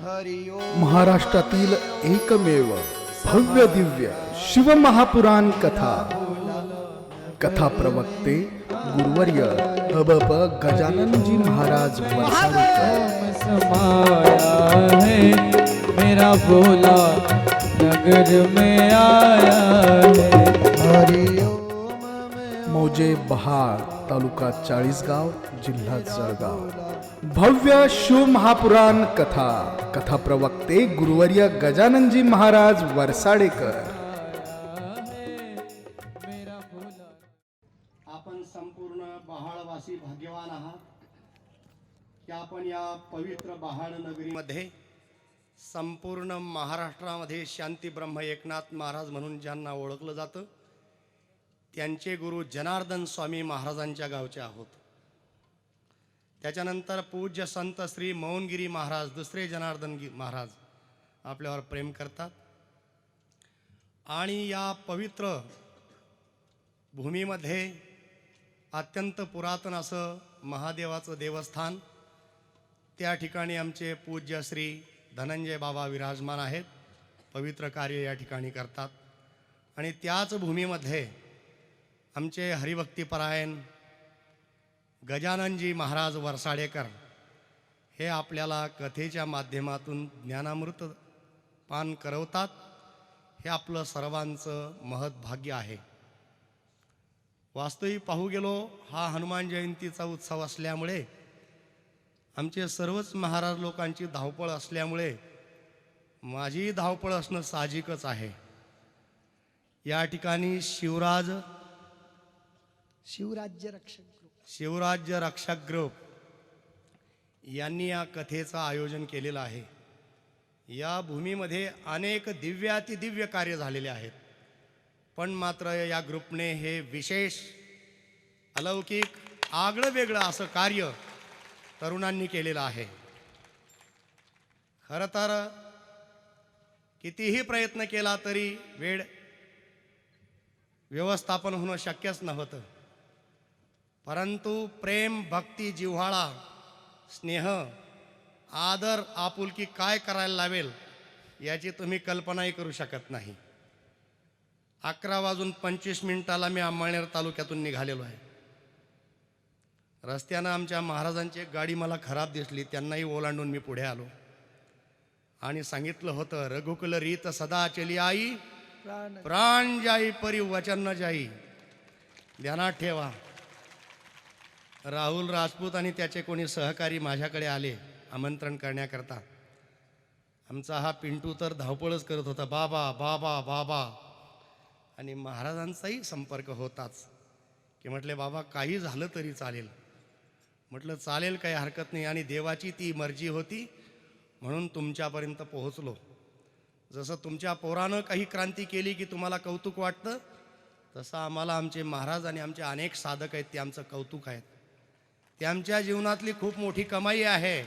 महाराष्ट्रातील एकमेव भव्य दिव्य शिवमहापुराण कथा कथा प्रवक्ते गुरुवर्य हबप गजाननजी महाराज वरसाडेकर। समाया है मेरा भोला नगर में आया है। मौजे बहार तालुका चाळीसगाव जिल्हा जळगाव। भव्य शिव महापुराण कथा कथा प्रवक्ते गुरुवर्य गजाननजी महाराज वरसाडेकर। आपण संपूर्ण बहाळवासी भाग्यवान आहात की आपण या पवित्र बहाळ नगरीमध्ये संपूर्ण महाराष्ट्रामध्ये शांती ब्रह्म एकनाथ महाराज म्हणून ज्यांना ओळखलं जातं त्यांचे गुरु जनार्दन स्वामी महाराजांच्या गावचे आहोत। त्याच्यानंतर पूज्य संत श्री मौनगिरी महाराज दुसरे जनार्दन महाराज आपल्यावर प्रेम करतात आणि या पवित्र भूमीमध्ये अत्यंत पुरातन असं महादेवाचं देवस्थान, त्या ठिकाणी आमचे पूज्य श्री धनंजय बाबा विराजमान आहेत, पवित्र कार्य या ठिकाणी करतात। आणि त्याच भूमीमध्ये आमचे हरिभक्तीपरायण गजाननजी महाराज वरसाडेकर हे आपल्याला कथेच्या माध्यमातून ज्ञानामृत पान करवतात। हे आपलं सर्वांचं महत् भाग्य आहे। वास्तविक पाहू गेलो हा हनुमान जयंतीचा उत्सव असल्यामुळे आमचे सर्वच महाराज लोकांची धावपळ असल्यामुळे माझी धावपळ असणं साहजिकच आहे। या ठिकाणी शिवराज्य रक्षक ग्रुप यांनी या कथेचं आयोजन केलेलं आहे। या भूमीमध्ये अनेक दिव्यातिदिव्य कार्य झालेले आहेत, पण मात्र या ग्रुपने हे विशेष अलौकिक आगळं वेगळं असं कार्य तरुणांनी केलेलं आहे। खरं तर कितीही प्रयत्न केला तरी वेळ व्यवस्थापन होणं शक्यच नव्हतं, परंतु प्रेम भक्ती जिव्हाळा स्नेह आदर आपुलकी काय करायला लावेल याची तुम्ही कल्पनाही करू शकत नाही। 11:25 मी अंमळनेर तालुक्यातून निघालेलो आहे। रस्त्यानं आमच्या महाराजांची एक गाडी मला खराब दिसली, त्यांनाही ओलांडून मी पुढे आलो आणि सांगितलं होतं, रघुकुल रीत सदा चली आई प्राण जाई परी वचन न जाई। ध्यानात ठेवा, राहुल राजपूत आणि त्याचे कोणी सहकारी माझ्याकडे आले आमंत्रण करण्याकरता। आमचा हा पिंटू तर धावपळच करत होता, बाबा बाबा बाबा, आणि महाराजांचाही संपर्क होताच की म्हटले बाबा काही झालं तरी चालेल। म्हटलं चालेल, काही हरकत नाही, आणि देवाची ती मर्जी होती म्हणून तुमच्यापर्यंत पोहोचलो। जसं तुमच्या पोरानं काही क्रांती केली की तुम्हाला कौतुक वाटतं, तसं आम्हाला आमचे महाराज आणि आमचे अनेक साधक आहेत ते आमचं कौतुक आहेत। ते आमच्या जीवनातली खूप मोठी कमाई आहे।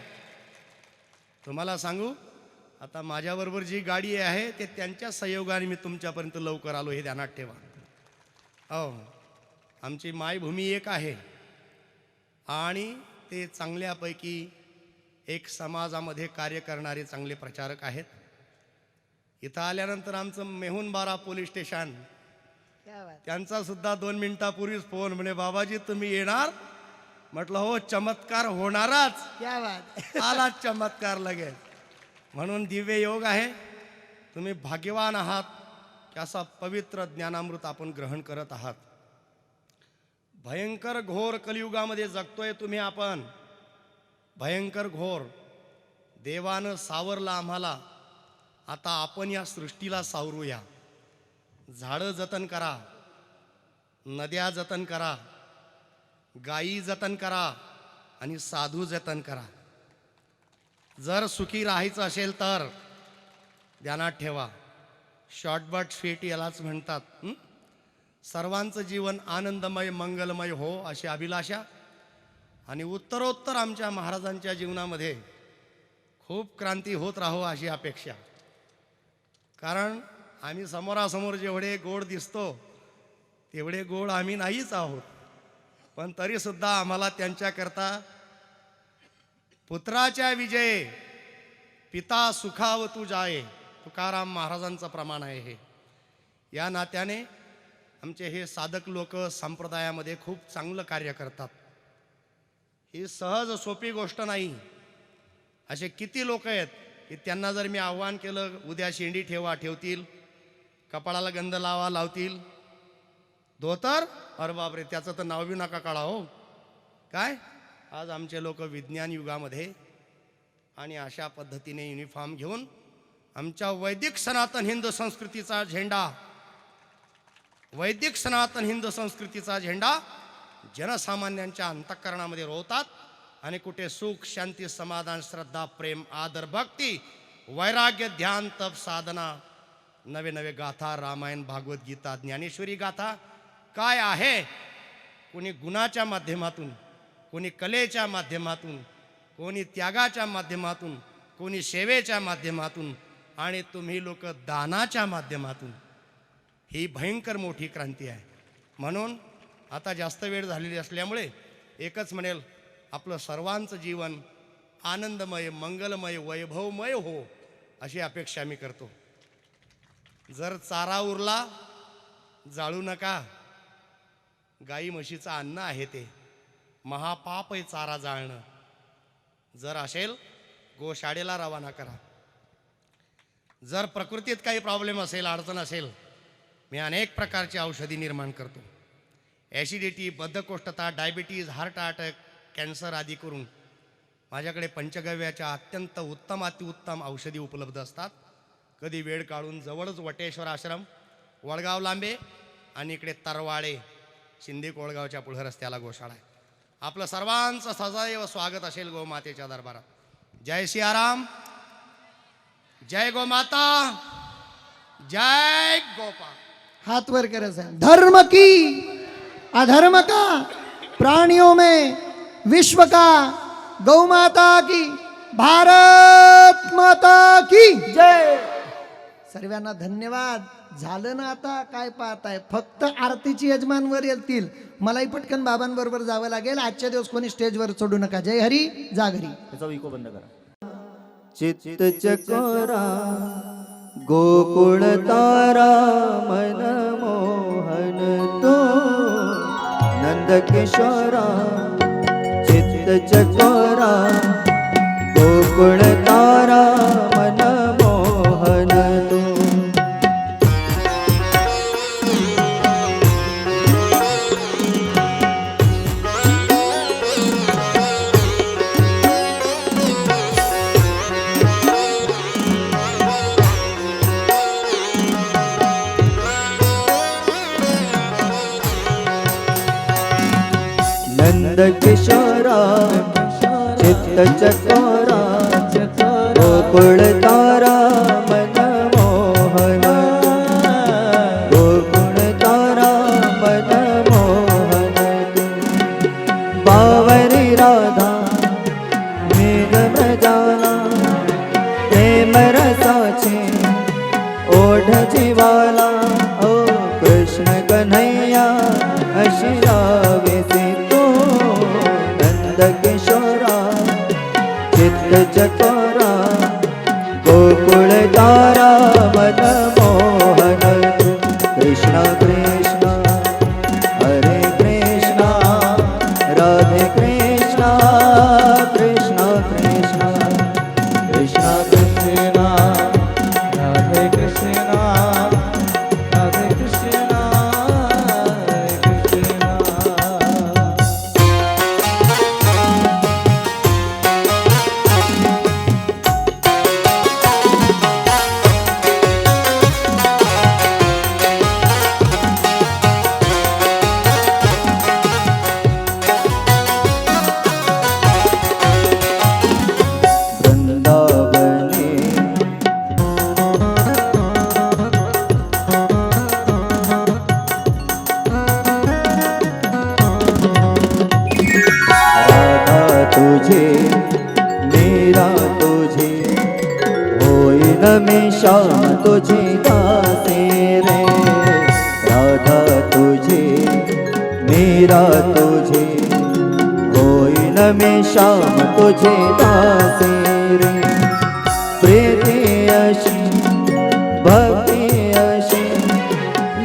तुम्हाला सांगू, आता माझ्याबरोबर जी गाडी आहे ते त्यांच्या संयोगाने मी तुमच्यापर्यंत लवकर आलो, हे ध्यानात ठेवा। हो, आमची मायभूमी एक आहे आणि ते चांगल्यापैकी एक समाजामध्ये कार्य करणारे चांगले प्रचारक आहेत। इथं आल्यानंतर आमचं मेहुणबारा पोलीस स्टेशन, त्यांचा सुद्धा 2 मिनिटापूर्वीच फोन, म्हणे बाबाजी तुम्ही येणार? म्हटलं हो, चमत्कार होणारच, आलाच चमत्कार लगेच। म्हणून दिव्य योग आहे, तुम्ही भाग्यवान आहात की असा पवित्र ज्ञानामृत आपण ग्रहण करत आहात। भयंकर घोर कलियुगामध्ये जगतोय तुम्ही, आपण भयंकर घोर। देवानं सावरला आम्हाला, आता आपण या सृष्टीला सावरूया। झाडं जतन करा, नद्या जतन करा, गायी जतन करा आणि साधू जतन करा। जर सुखी राहायचं असेल तर ध्यानात ठेवा, शॉर्ट बट स्वीट यालाच म्हणतात। सर्वांचं जीवन आनंदमय मंगलमय हो अशी अभिलाषा, आणि उत्तरोत्तर आमच्या महाराजांच्या जीवनामध्ये खूप क्रांती होत राहो अशी अपेक्षा। कारण आम्ही समोरासमोर जेवढे गोड दिसतो तेवढे गोड आम्ही नाहीच आहोत, पण तरीसुद्धा आम्हाला त्यांच्याकरता पुत्राच्या विजये पिता सुखाव तू जाये, तुकाराम महाराजांचं प्रमाण आहे हे. या नात्याने आमचे हे साधक लोक संप्रदायामध्ये खूप चांगलं कार्य करतात. ही सहज सोपी गोष्ट नाही. असे किती लोक आहेत की त्यांना जर मी आव्हान केलं उद्या शेंडी ठेवा ठेवतील, कपाळाला गंध लावा लावतील, धोतर अरे बापरे त्याचं तर नाव बी नका काढा हो. काय आज आमचे लोक विज्ञान युगामध्ये आणि अशा पद्धतीने युनिफॉर्म घेऊन आमच्या वैदिक सनातन हिंदू संस्कृतीचा झेंडा, वैदिक सनातन हिंदू संस्कृतीचा झेंडा जनसामान्यांच्या अंतःकरणामध्ये रोवतात. आणि कुठे सुख शांती समाधान श्रद्धा प्रेम आदर भक्ती वैराग्य ध्यान तप साधना नवे नवे गाथा रामायण भागवत गीता ज्ञानेश्वरी गाथा काय आहे. कोणी गुणाच्या माध्यमातून, कोणी कलेच्या माध्यमातून, कोणी त्यागाच्या माध्यमातून, कोणी सेवेच्या माध्यमातून आणि तुम्ही लोक दानाच्या माध्यमातून. ही भयंकर मोठी क्रांती आहे. म्हणून आता जास्त वेळ झालेली असल्यामुळे एकच म्हणेल, आपलं सर्वांचं जीवन आनंदमय मंगलमय वैभवमय हो अशी अपेक्षा मी करतो. जर चारा उरला जाळू नका. गाई म्हशीचं अन्न आहे ते, महापाप आहे चारा जाळणं. जर असेल गोशाळेला रवाना करा. जर प्रकृतीत काही प्रॉब्लेम असेल अडचण असेल, मी अनेक प्रकारची औषधी निर्माण करतो. ॲसिडिटी बद्धकोष्ठता डायबिटीज हार्ट अटॅक कॅन्सर आदी करून माझ्याकडे पंचगव्याच्या अत्यंत उत्तम अतिउत्तम औषधी उपलब्ध असतात. कधी वेळ काढून जवळच वटेश्वर आश्रम वडगाव लांबे आणि इकडे तरवाळे शिंदे कोळगावच्या पुढे रस्त्याला गोशाळा आहे. आपलं सर्वांचं सदैव स्वागत असेल गोमातेच्या दरबारात. जय सियाराम, जय गोमाता, जय गोपाल. हाथ वर करे साहब. धर्म की अधर्म का, प्राणियों में विश्व का, गौ माता की, भारत माता की जय. सर्वांना धन्यवाद. झालं ना आता काय पाहताय, फक्त आरतीची यजमानवर येतील. मलाही पटकन बाबांबरोबर जावं लागेल. आजच्या दिवस कोणी स्टेजवर चढू नका. जय हरी, जा घरी. त्याचा इको बंद करा. चित्त चकोरा गोकुळ तारा मन मोहन तो नंद किशोरा. चित्त चकोरा गोकुळ तारा मन मोहन तो. नंद किशोरा चित्त चकोरा गोकुळ तारा मन मोहन. गोकुळ तारा मन मोहन. बावरी राधा मेघ बजाना प्रेम रसाचे ओढ जीवाला. ओ कृष्ण कन्हैया अशी रावे से किशोरा चित्त चकोरा गोकुळ तारा मन मोहन. कृष्ण कृष्ण हरे कृष्ण राधे कृष्ण कृष्ण कृष्ण कृष्ण कृष्ण राधे कृष्ण राधे कृष्ण कृष्ण. श्याम तुझे दासे रे. राधा तुझे मेरा तुझे होई न मैं श्याम तुझे दासे रे.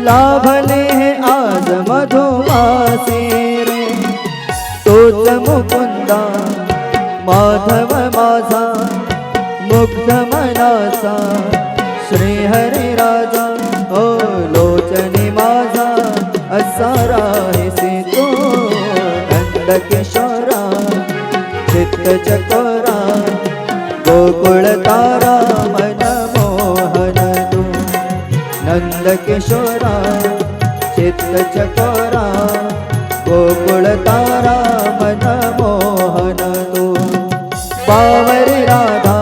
लाभले हे आज मधुमासे रे तोच मुकुंदा माधव माझा मुग्ध मनाचा श्री हरी राजा ओ लोचनी माझा असा राहिसे तो नंद किशोरा चित्त चकोरा गोकुळ तारा मन मोहन तू नंद किशोरा चित्त चकोरा गोकुळ तारा मन मोहन तू बावरी राधा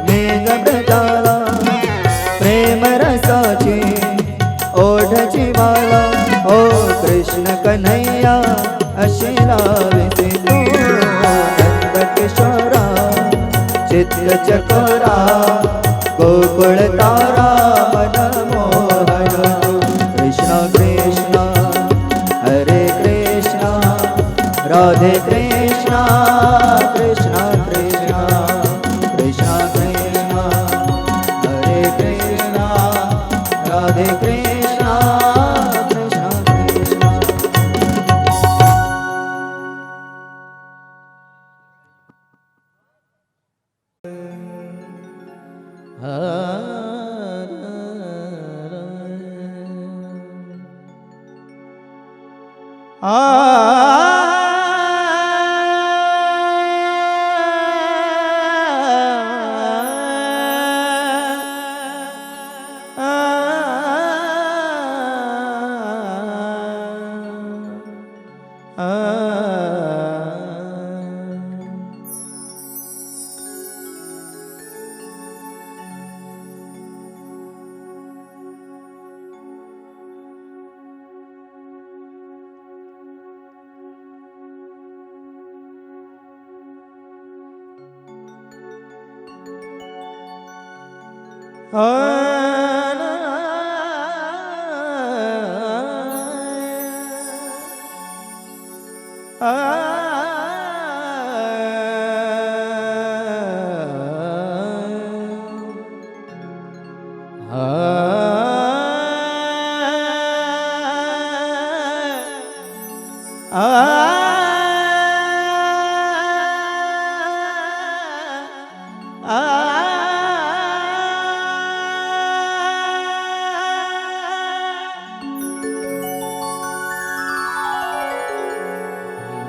मेघ ब्रजाला प्रेम रसाची ओढची माला ओ कृष्ण कन्हैया अशी लाविसे तू नंद किशोरा चित्त चकोरा गोकुळ तारा मन मोहन कृष्ण कृष्ण हरे कृष्ण राधे कृष्ण कृष्ण कृष्ण कृष्ण कृष्ण हरे कृष्ण राधे कृष्ण कृष्ण कृष्ण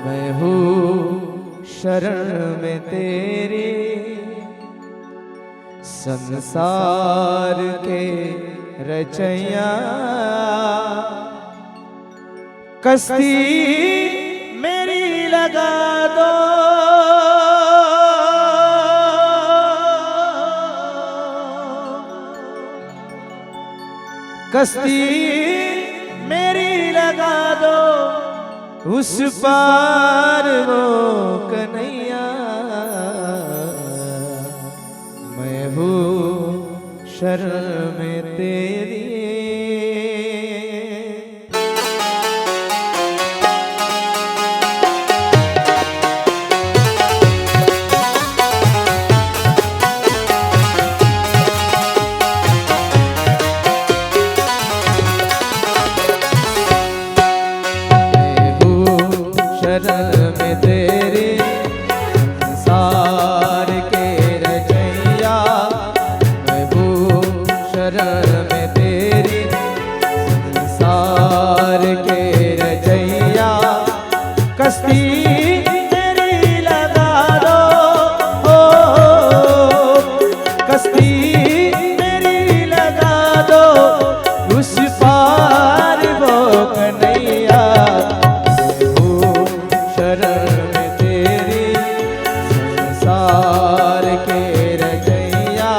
मैं हूँ शरण में तेरे संसार के रचैया कश्ती मेरी लगा दो कश्ती मेरी लगा दो उस पार वो कन्हैया मैं हूँ शरण में तेरी शरण में तेरे संसार के रचैया मैं हूँ शरण में तेरे संसार के रचैया कश्ती मेरी लगा दो कश्ती मेरी लगा दो उस पार वो कन्हैया शरण में तेरी संसार के रचैया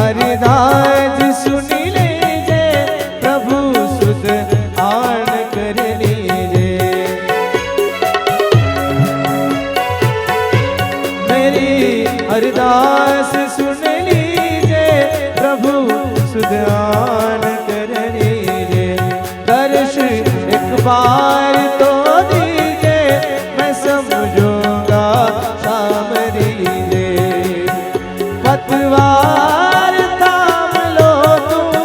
अरदास सुन लीजे प्रभु अरदास सुन लीजिए प्रभु सुध्यान कर लीजिए दर्श एक बार तो दीजिए मैं समझूंगा सामरी रे पतवार थाम लो तुम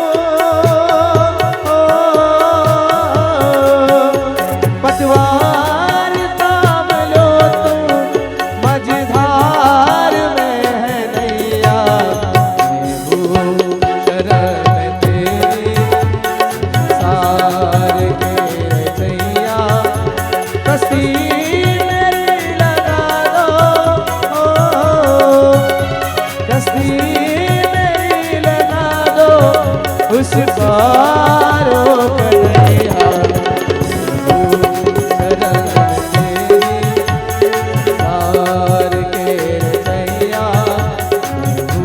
पतवार थाम लो तुम मझधार में है नैया प्रभु शरण तेरी सार के रचैया कस्ती मेरी लगा दो कस्ती मेरी लगा दो उस पारो कन्हैया शरण तेरी सार के रचैया प्रभु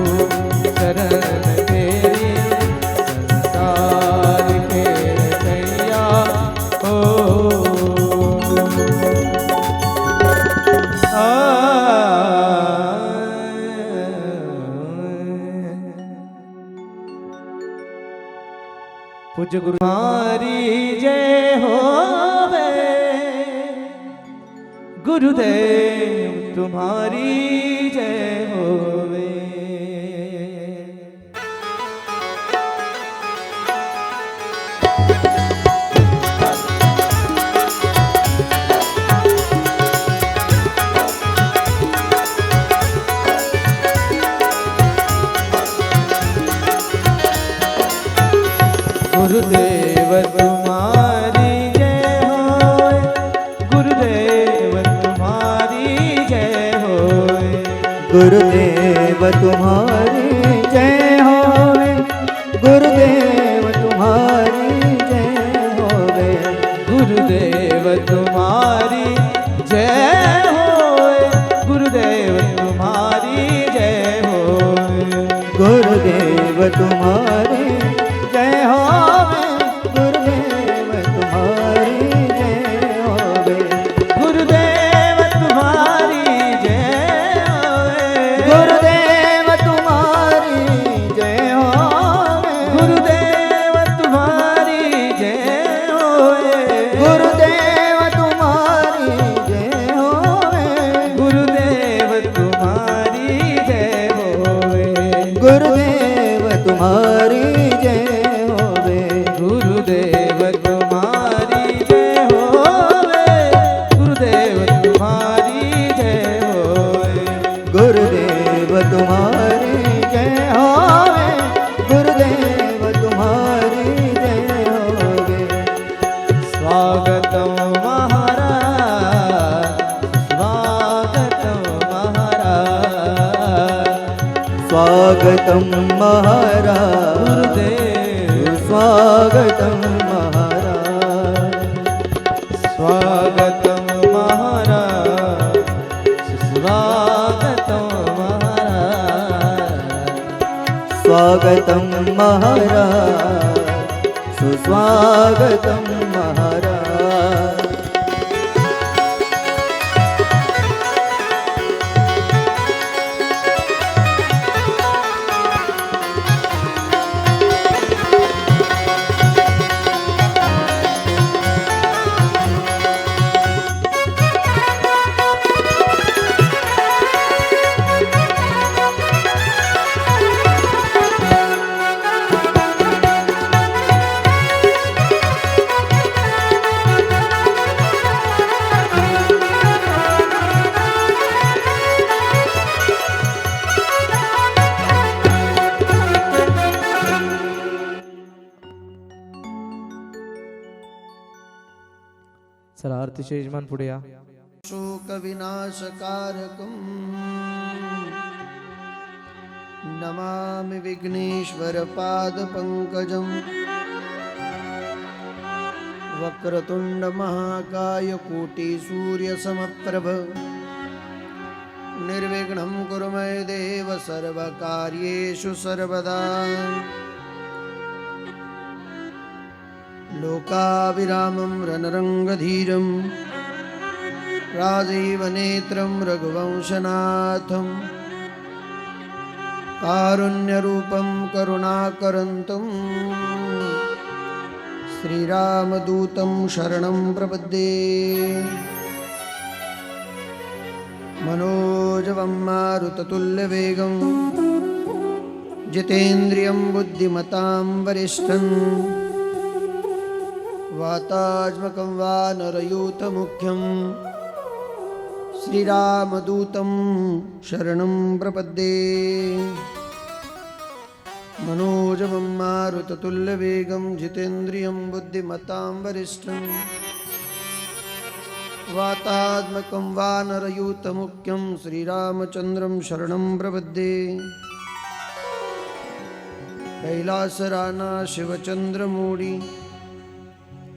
शरण तेरी संसार के रचैया ओ पूज्य गुरु हमारी जय होवे गुरुदेव तुम्हारी जय होवे गुरुदेव तुम्हारी जय होए गुरुदेव तुम्हारी जय होए गुरुदेव तुम्हारी जय होवे गुरुदेव तुम्हारी जय होवे गुरुदेव तुम्हारी जय होए गुरुदेव तुम्हारी जय होए गुरुदेव तुम्हारी जय होवे गुरुदेव तुम्हारी जय होवे गुरुदेव तुम्हारी जय होए गुरुदेव तुम्हारी जय होवे गुरुदेव तुम्हारी जय होए गुरुदेव तुम्हारी जय होवे गुरुदेव तुम्हारी जय होवे गुरुदेव तुम्हारी जय होवे गुरुदेव तुम्हारी जय होवे गुरुदेव तुम्हारी जय होवे गुरुदेव तुम्हारी जय होवे गुरुदेव तुम्हारी जय होवे स्वागतम महाराज स्वागतम महाराज स्वागतम महाराज गुरुदेव स्वागतम महाराज स्वागतम महाराज स्वागतम महाराज स्वागतम महाराज सुस्वागतम महाराज चला आरतीचे यजमान पुढे या शोक विनाशकारकं नमामि विघ्नेश्वर पादपङ्कजं वक्रतुण्ड महाकाय कोटि सूर्यसमप्रभ निर्विघ्नं कुरु मे देव सर्वकार्येषु सर्वदा लोकाभिरामं रणरङ्गधीरं राजीवनेत्रं रघुवंशनाथं कारुण्यरूपं करुणाकरन्तं श्रीरामदूतं शरणं प्रपद्ये मनोजवं मारुततुल्यवेगं जितेन्द्रियं बुद्धिमतां वरिष्ठं वातात्मकं वानरयूथमुख्यं श्रीरामदूतं शरणं प्रपद्ये मनोजवं मारुततुल्यवेगं जितेन्द्रियं बुद्धिमतां वरिष्ठं वातात्मकं वानरयूथमुख्यं श्रीरामचन्द्रं शरणं प्रपद्ये कैलासराना शिवचन्द्रमूढी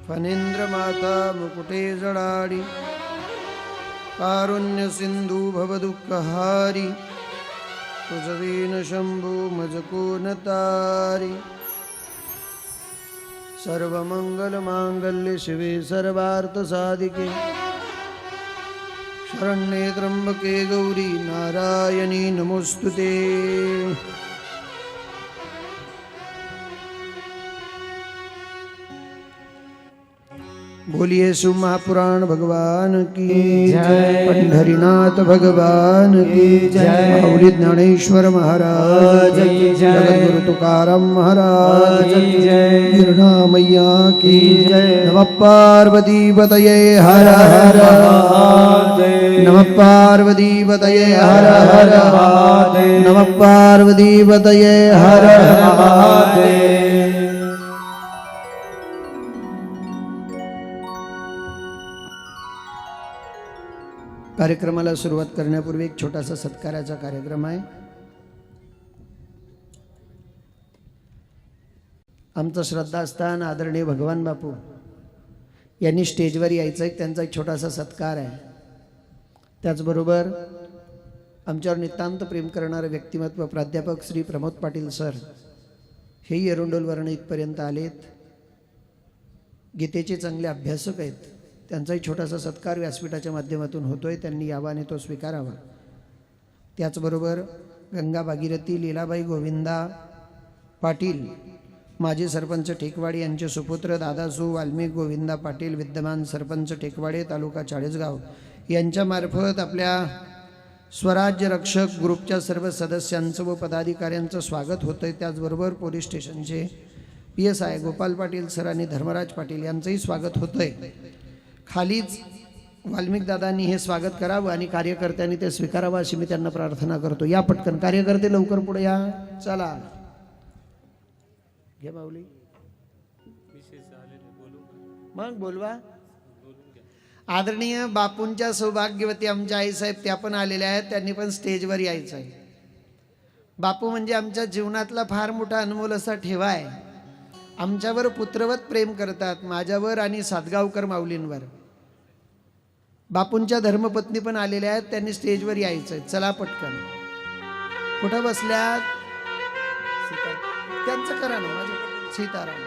फणेन्द्रमाता मुकुटे जडाडी कारुण्यसिन्धु भवदुःखहारी तुझवीन शंभू मजको न तारी सर्वमंगलमांगल्ये शिवे सर्वार्थसाधिके शरण्ये त्र्यंबके गौरी नारायणी नमोस्तुते। बोलिए सु महापुराण भगवान की जय। पंढरीनाथ भगवान की जय। माऊली ज्ञानेश्वर महाराज की जय। जगद्गुरु तुकाराम महाराज की जय। गिरणा मैया की जय। नमः पार्वती पतये हर हर महादेव। नमः पार्वती पतये हर हर महादेव। नमः पार्वती पतये हर हर महादेव। कार्यक्रमाला सुरुवात करण्यापूर्वी एक छोटासा सत्काराचा कार्यक्रम आहे. आमचं श्रद्धास्थान आदरणीय भगवान बापू यांनी स्टेजवर यायचं आहे, त्यांचा एक छोटासा सत्कार आहे. त्याचबरोबर आमच्यावर नितांत प्रेम करणारे व्यक्तिमत्व प्राध्यापक श्री प्रमोद पाटील सर हेही एरोंडोलवरून इथपर्यंत आलेत. गीतेचे चांगले अभ्यासक आहेत, त्यांचाही छोटासा सत्कार व्यासपीठाच्या माध्यमातून होतोय, त्यांनी यावा आणि तो स्वीकारावा. त्याचबरोबर गंगा भागीरथी लीलाबाई गोविंदा पाटील माजी सरपंच टेकवाडी यांचे सुपुत्र दादासू वाल्मिक गोविंदा पाटील विद्यमान सरपंच टेकवाडे तालुका चाळीसगाव यांच्यामार्फत आपल्या स्वराज्य रक्षक ग्रुपच्या सर्व सदस्यांचं व पदाधिकाऱ्यांचं स्वागत होतंय. त्याचबरोबर पोलीस स्टेशनचे PSI गोपाल पाटील सर आणि धर्मराज पाटील यांचंही स्वागत होतंय. खालीच वाल्मिक दादांनी हे स्वागत करावं आणि कार्यकर्त्यांनी ते स्वीकारावं अशी मी त्यांना प्रार्थना करतो. या पटकन कार्यकर्ते लवकर पुढे या. चला घे माऊली मग बोलवा. आदरणीय बापूंच्या सौभाग्यवती आमच्या आईसाहेब त्या पण आलेल्या आहेत, त्यांनी पण स्टेजवर यायचं आहे. बापू म्हणजे आमच्या जीवनातला फार मोठा अनमोल असा ठेवा आहे. आमच्यावर पुत्रवत प्रेम करतात, माझ्यावर आणि सातगावकर माऊलींवर. बापूंच्या धर्मपत्नी पण आलेल्या आहेत, त्यांनी स्टेजवर यायचं आहे. चला पटकन. कुठं बसल्यात? त्यांचं करा ना. माझ्या सीताराम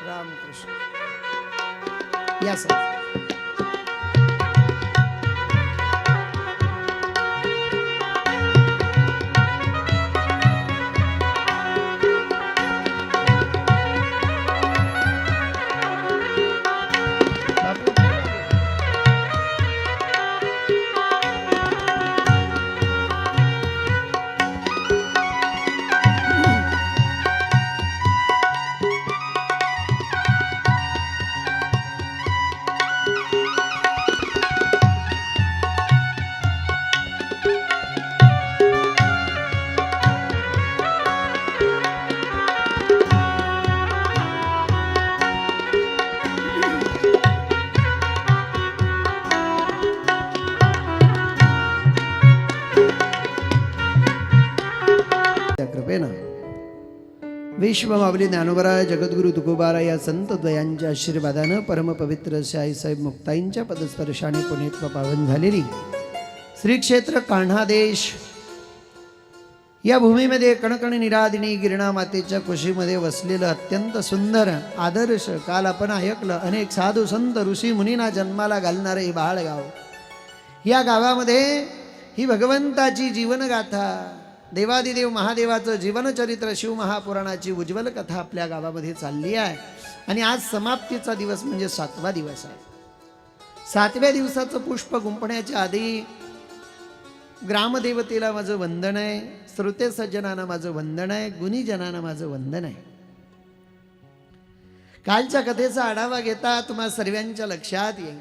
रामकृष्ण या सर. विश्व माऊली ज्ञानोबराय जगद्गुरु तुकोबाराय या संत द्वयांच्या आशीर्वादानं परमपवित्र असे आईसाहेब मुक्ताईंच्या पदस्पर्शाने पुण्यत्व पावन झालेली श्री क्षेत्र कान्हा देश या भूमीमध्ये कणकण निरादिनी गिरणा मातेच्या कुशीमध्ये वसलेलं अत्यंत सुंदर आदर्श काल आपण ऐकलं अनेक साधू संत ऋषी मुनींना जन्माला घालणारे हे बाळगाव. या गावामध्ये ही भगवंताची जीवनगाथा देवादिदेव महादेवाचं जीवनचरित्र शिवमहापुराणाची उज्ज्वल कथा आपल्या गावामध्ये चालली आहे. आणि आज समाप्तीचा दिवस म्हणजे 7वा दिवस आहे. 7व्या दिवसाचं पुष्प गुंफण्याच्या आधी ग्रामदेवतेला माझं वंदन आहे, श्रोते सज्जनांना माझं वंदन आहे, गुणीजनांना माझं वंदन आहे. कालच्या कथेचा आढावा घेता तुम्हा सर्वांच्या लक्षात येईल,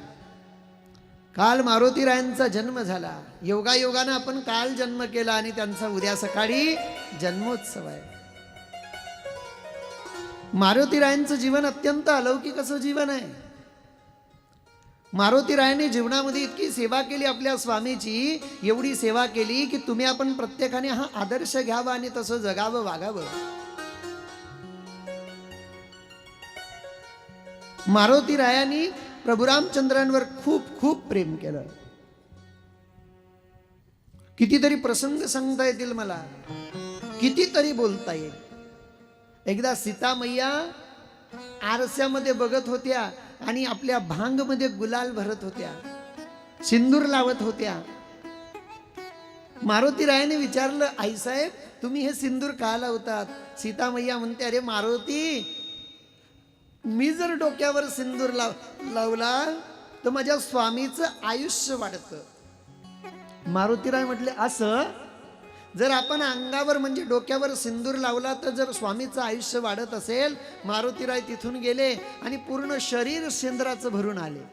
काल मारुतीरायांचा जन्म झाला. योगायोगानं आपण काल जन्म केला आणि त्यांचा उद्या सकाळी जन्मोत्सव आहे. मारुतीरायांचं जीवन अत्यंत अलौकिक असं जीवन आहे. मारुतीरायांनी जीवनामध्ये इतकी सेवा केली आपल्या स्वामीची, एवढी सेवा केली की तुम्ही आपण प्रत्येकाने हा आदर्श घ्यावा आणि तसं जगावं, वागावं. मारुतीरायांनी प्रभू रामचंद्रांवर खूप खूप प्रेम केलं. कितीतरी प्रसंग सांगता येतील मला, कितीतरी बोलता येईल. एकदा सीता मैया आरस्यामध्ये बघत होत्या आणि आपल्या भांगमध्ये गुलाल भरत होत्या, सिंदूर लावत होत्या. मारुतीरायाने विचारलं, आईसाहेब तुम्ही हे सिंदूर का लावतात? सीता मैया म्हणते, अरे मारुती, मी जर डोक्यावर सिंदूर लावला तर माझ्या स्वामीचं आयुष्य वाढतं. मारुतीराय म्हटले, असं जर आपण अंगावर म्हणजे डोक्यावर सिंदूर लावला तर जर स्वामीचं आयुष्य वाढत असेल? मारुतीराय तिथून गेले आणि पूर्ण शरीर सिंदूराचं भरून आले.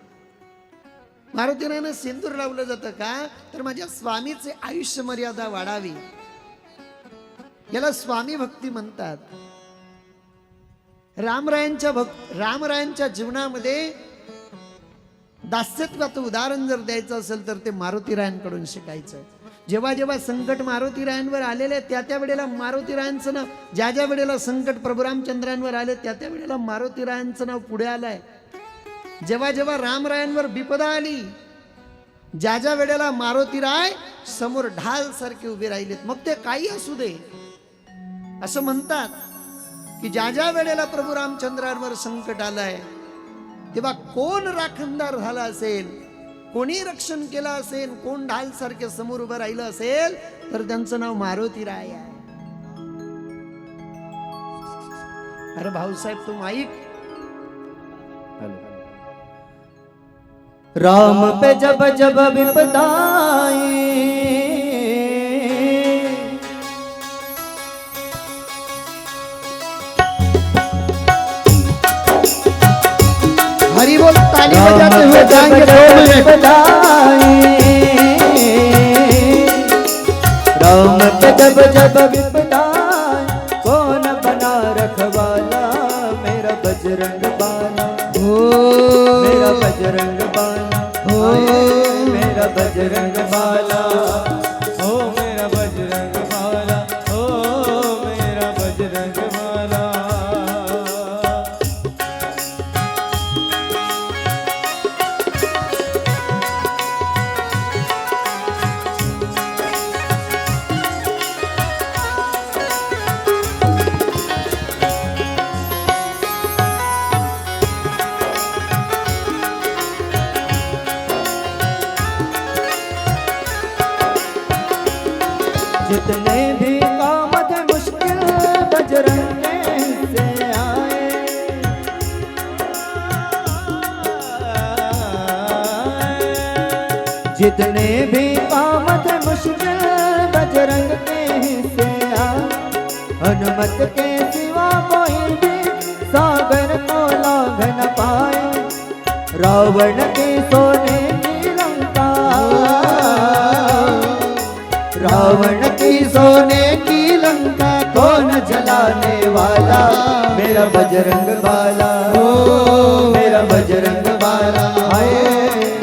मारुतीरायनं सिंदूर लावलं जातं का? तर माझ्या स्वामीचे आयुष्य मर्यादा वाढावी. याला स्वामी भक्ती म्हणतात. रामरायांच्या जीवनामध्ये दास्यत्वाचं उदाहरण जर द्यायचं असेल तर ते मारुतीरायांकडून शिकायचं. जेव्हा जेव्हा संकट मारुतीरायांवर आलेले त्या त्या वेळेला मारुतीरायांचं नाव, ज्या ज्या वेळेला संकट प्रभू रामचंद्रांवर आले त्या त्या वेळेला मारुतीरायांचं नाव पुढे आलंय. जेव्हा जेव्हा रामरायांवर विपदा आली, ज्या ज्या वेळेला मारुतीराय समोर ढाल सारखे उभे राहिलेत, मग ते काही असू दे. असं म्हणतात की ज्या ज्या वेळेला प्रभू रामचंद्रांवर संकट आलंय तेव्हा कोण राखणदार झाला असेल, कोणी रक्षण केलं असेल, कोण ढाल सारखे समोर उभं राहिलं असेल तर त्यांचं नाव मारुतीराय आहे. अरे भाऊसाहेब तू ऐक, राम पे जब जब विपदा आई, हरी बोल, ताली बजाते हुए जाएंगे 2 मिनट. राम पे जब जब विपदा कौन बना रखवाला, मेरा बजरंग बाला, मेरा बजरंग बाला, मेरा बजरंग बाला, ओ मेरा बजरंग बाला, ओ मेरा बजरंग बाला. जितने भी काम थे मुश्किल बजरंग से आए, जितने भी काम थे मुश्किल बजरंग से आए. हनुमत के सिवा कोई भी सागर को लांघ न पाए, रावण के सोने की लंका, रावण की सोने की लंका कौन जलाने वाला, मेरा बजरंग बाला, ओ मेरा बजरंग बाला, हाय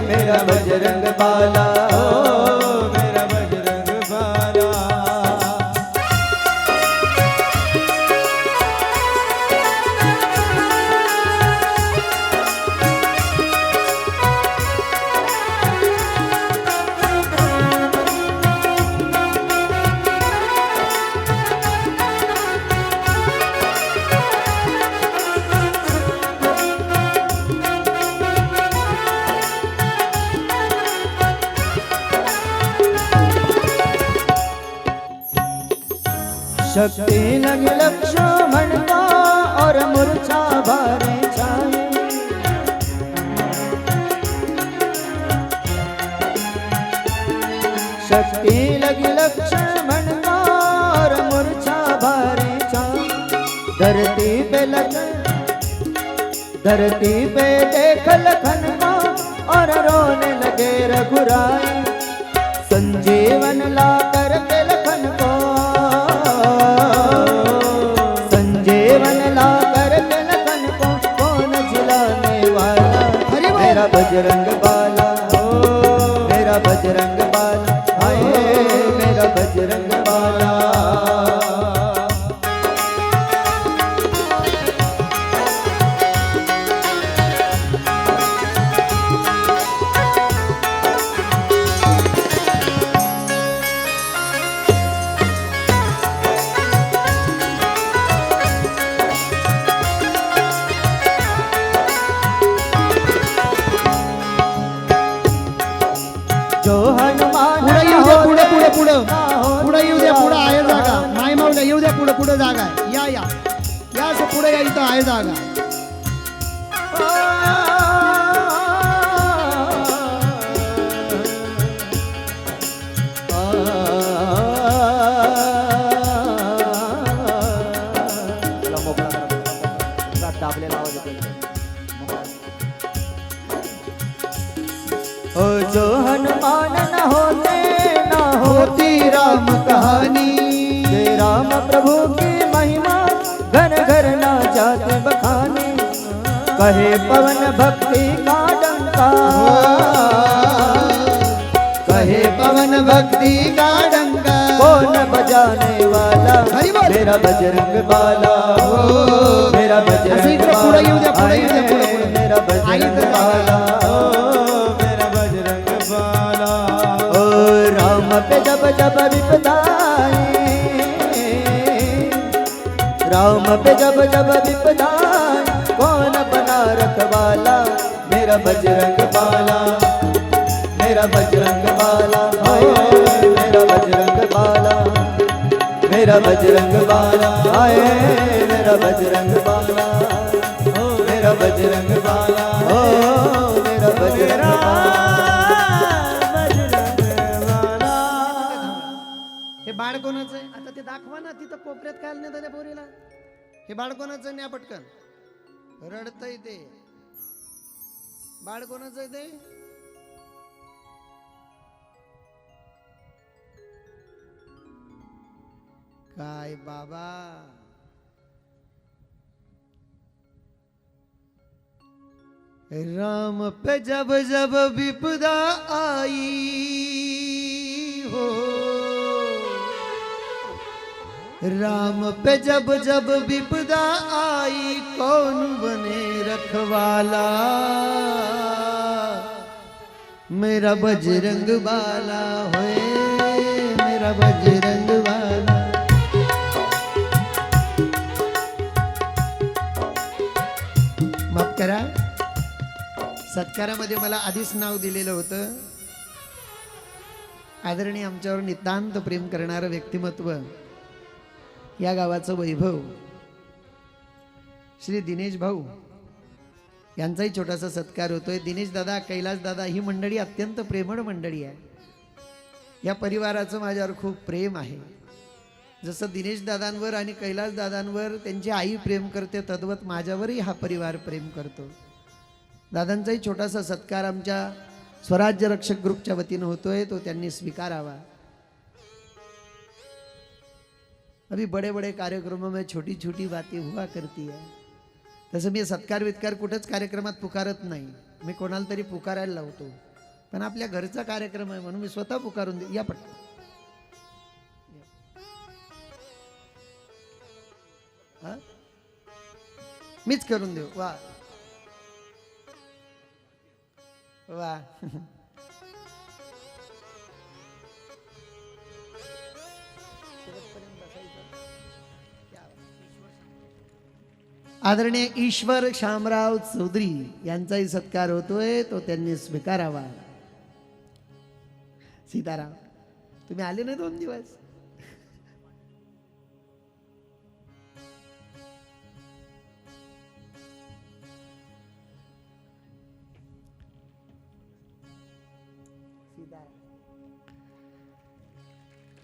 मेरा बजरंग बाला, ओ मेरा बजरंग बाला. शक्ति लगी लक्ष्मण का और मूर्छा भारे छाए। शक्ति लगी लक्ष्मण का और मूर्छा भारे छाए। धरती पे देख लखन का और रोने लगे रघुराई। संजीवन ला कर के लखन को, संजीवन ला कर के लखन को कौन झुलाने वाला। मेरा बजरंग बाला, मेरा बजरंग बाला, हाय मेरा बजरंग बाला। जो हनुमान पुढे येऊ द्या, पुढे आहे जागा. माय माऊल्या येऊ द्या, पुढे पुढे जागा आहे. या या या असं पुढे या, इथं आहे जागा. जो हनुमान न होते न होती राम कहानी। जय राम प्रभु की महिमा घर घर ना जाते बखानी। कहे पवन भक्ति का डंका, कहे पवन भक्ति का डंका कौन बजाने वाला। मेरा बजरंग बाला, मेरा बजरंग बाला, मेरा बजरंग बाला, मेरा बजरंग बाला। ओ राम पे जब जब विपदा आई, राम पे जब जब विपदा आई कौन बना रखवाला। मेरा बजरंग बाला, मेरा बजरंग बाला, हाय मेरा बजरंग बाला, मेरा बजरंग बाला, हाय मेरा बजरंग बाला, ओ मेरा बजरंग बाला, ओ मेरा बजरंग बाला। हे बाळ कोणाचं आहे? आता ते दाखवा ना, तिथं कोपऱ्यात काय नाही त्या पोरीला. हे बाळ कोणाचं न्या पटकन. रडतय ते बाळ कोणाचं आहे ते? काय बाबा, राम पे जब जब विपदा आई हो, राम पे जब जब विपदा आई कौन बने रखवाला। मेरा बजरंग बाला होए, मेरा बजरंग बाला। माफ करा, सत्कारामध्ये मला आधीच नाव दिलेलं होतं. आदरणीय आमच्यावर नितांत प्रेम करणारं व्यक्तिमत्व, या गावाचं वैभव श्री दिनेश भाऊ यांचाही छोटासा सत्कार होतोय. दिनेश दादा, कैलास दादा ही मंडळी अत्यंत प्रेमळ मंडळी आहे. या परिवाराचं माझ्यावर खूप प्रेम आहे. जसं दिनेश दादांवर आणि कैलास दादांवर त्यांची आई प्रेम करते, तद्वत माझ्यावरही हा परिवार प्रेम करतो. दादांचाही छोटासा सत्कार आमच्या स्वराज्य रक्षक ग्रुपच्या वतीनं होतोय, तो त्यांनी स्वीकारावा. अभी बड़े बड़े कार्यक्रमों में छोटी छोटी बातें हुआ करती है. तसं मी सत्कार वित्कार कुठंच कार्यक्रमात पुकारत नाही. मी कोणाला तरी पुकारायला लावतो, पण आपल्या घरचा कार्यक्रम आहे म्हणून मी स्वतः पुकारून या पटकन. मीच करून देऊ. वा वा. आदरणीय ईश्वर शामराव चौधरी यांचाही सत्कार होतोय, तो त्यांनी स्वीकारावा. सीताराम, तुम्ही आले नाही 2 दिवस.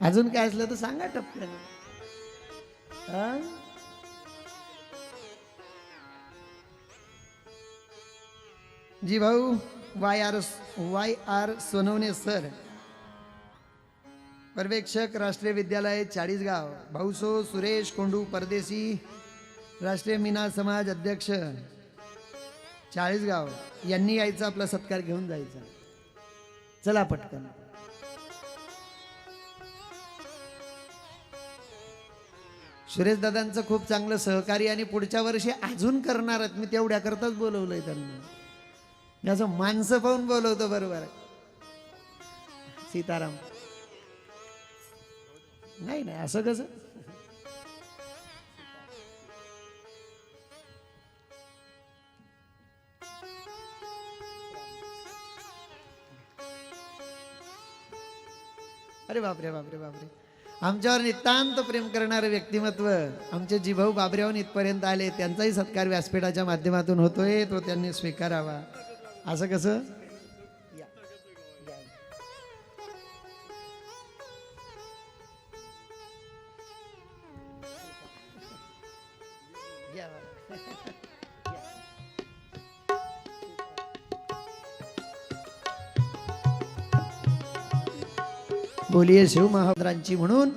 अजून काय असलं तर सांगा टपक्यानं. हा? जी भाऊ वाय आर सोनवणे सर, पर्यवेक्षक राष्ट्रीय विद्यालय चाळीसगाव. भाऊसो सुरेश कोंडू परदेशी, राष्ट्रीय मीना समाज अध्यक्ष चाळीसगाव, यांनी यायचा, आपला सत्कार घेऊन जायचा. चला पटकन. सुरेश दादांचं खूप चांगलं सहकार्य आणि पुढच्या वर्षी अजून करणार आहेत. मी तेवढ्या करताच बोलवलंय त्यांना. मी असं माणसं पाहून बोलवतो. बरोबर सीताराम नाही नाही असं कसं. अरे बापरे बापरे बापरे. आमच्यावर नितांत प्रेम करणारे व्यक्तिमत्व आमचे जिभाऊ बाबरेहून इथपर्यंत आले. त्यांचाही सत्कार व्यासपीठाच्या माध्यमातून होतोय, तो त्यांनी स्वीकारावा. असं कसं. बोलिये शिव महाराजांची. म्हणून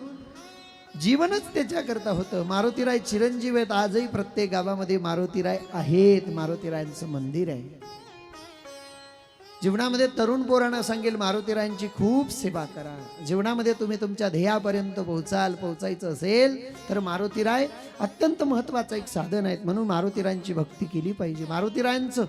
जीवनच त्याच्याकरता होतं. मारुतीराय चिरंजीव आहेत. आजही प्रत्येक गावामध्ये मारुतीराय आहेत. मारुतीरायांचं मंदिर आहे. जीवनामध्ये तरुण पोरांना सांगेल मारुतीरायांची खूप सेवा करा. जीवनामध्ये तुम्ही तुमच्या ध्येयापर्यंत पोहोचायचं असेल तर मारुतीराय अत्यंत महत्वाचं एक साधन आहेत. म्हणून मारुतीरायांची भक्ती केली पाहिजे. मारुतीरायांचं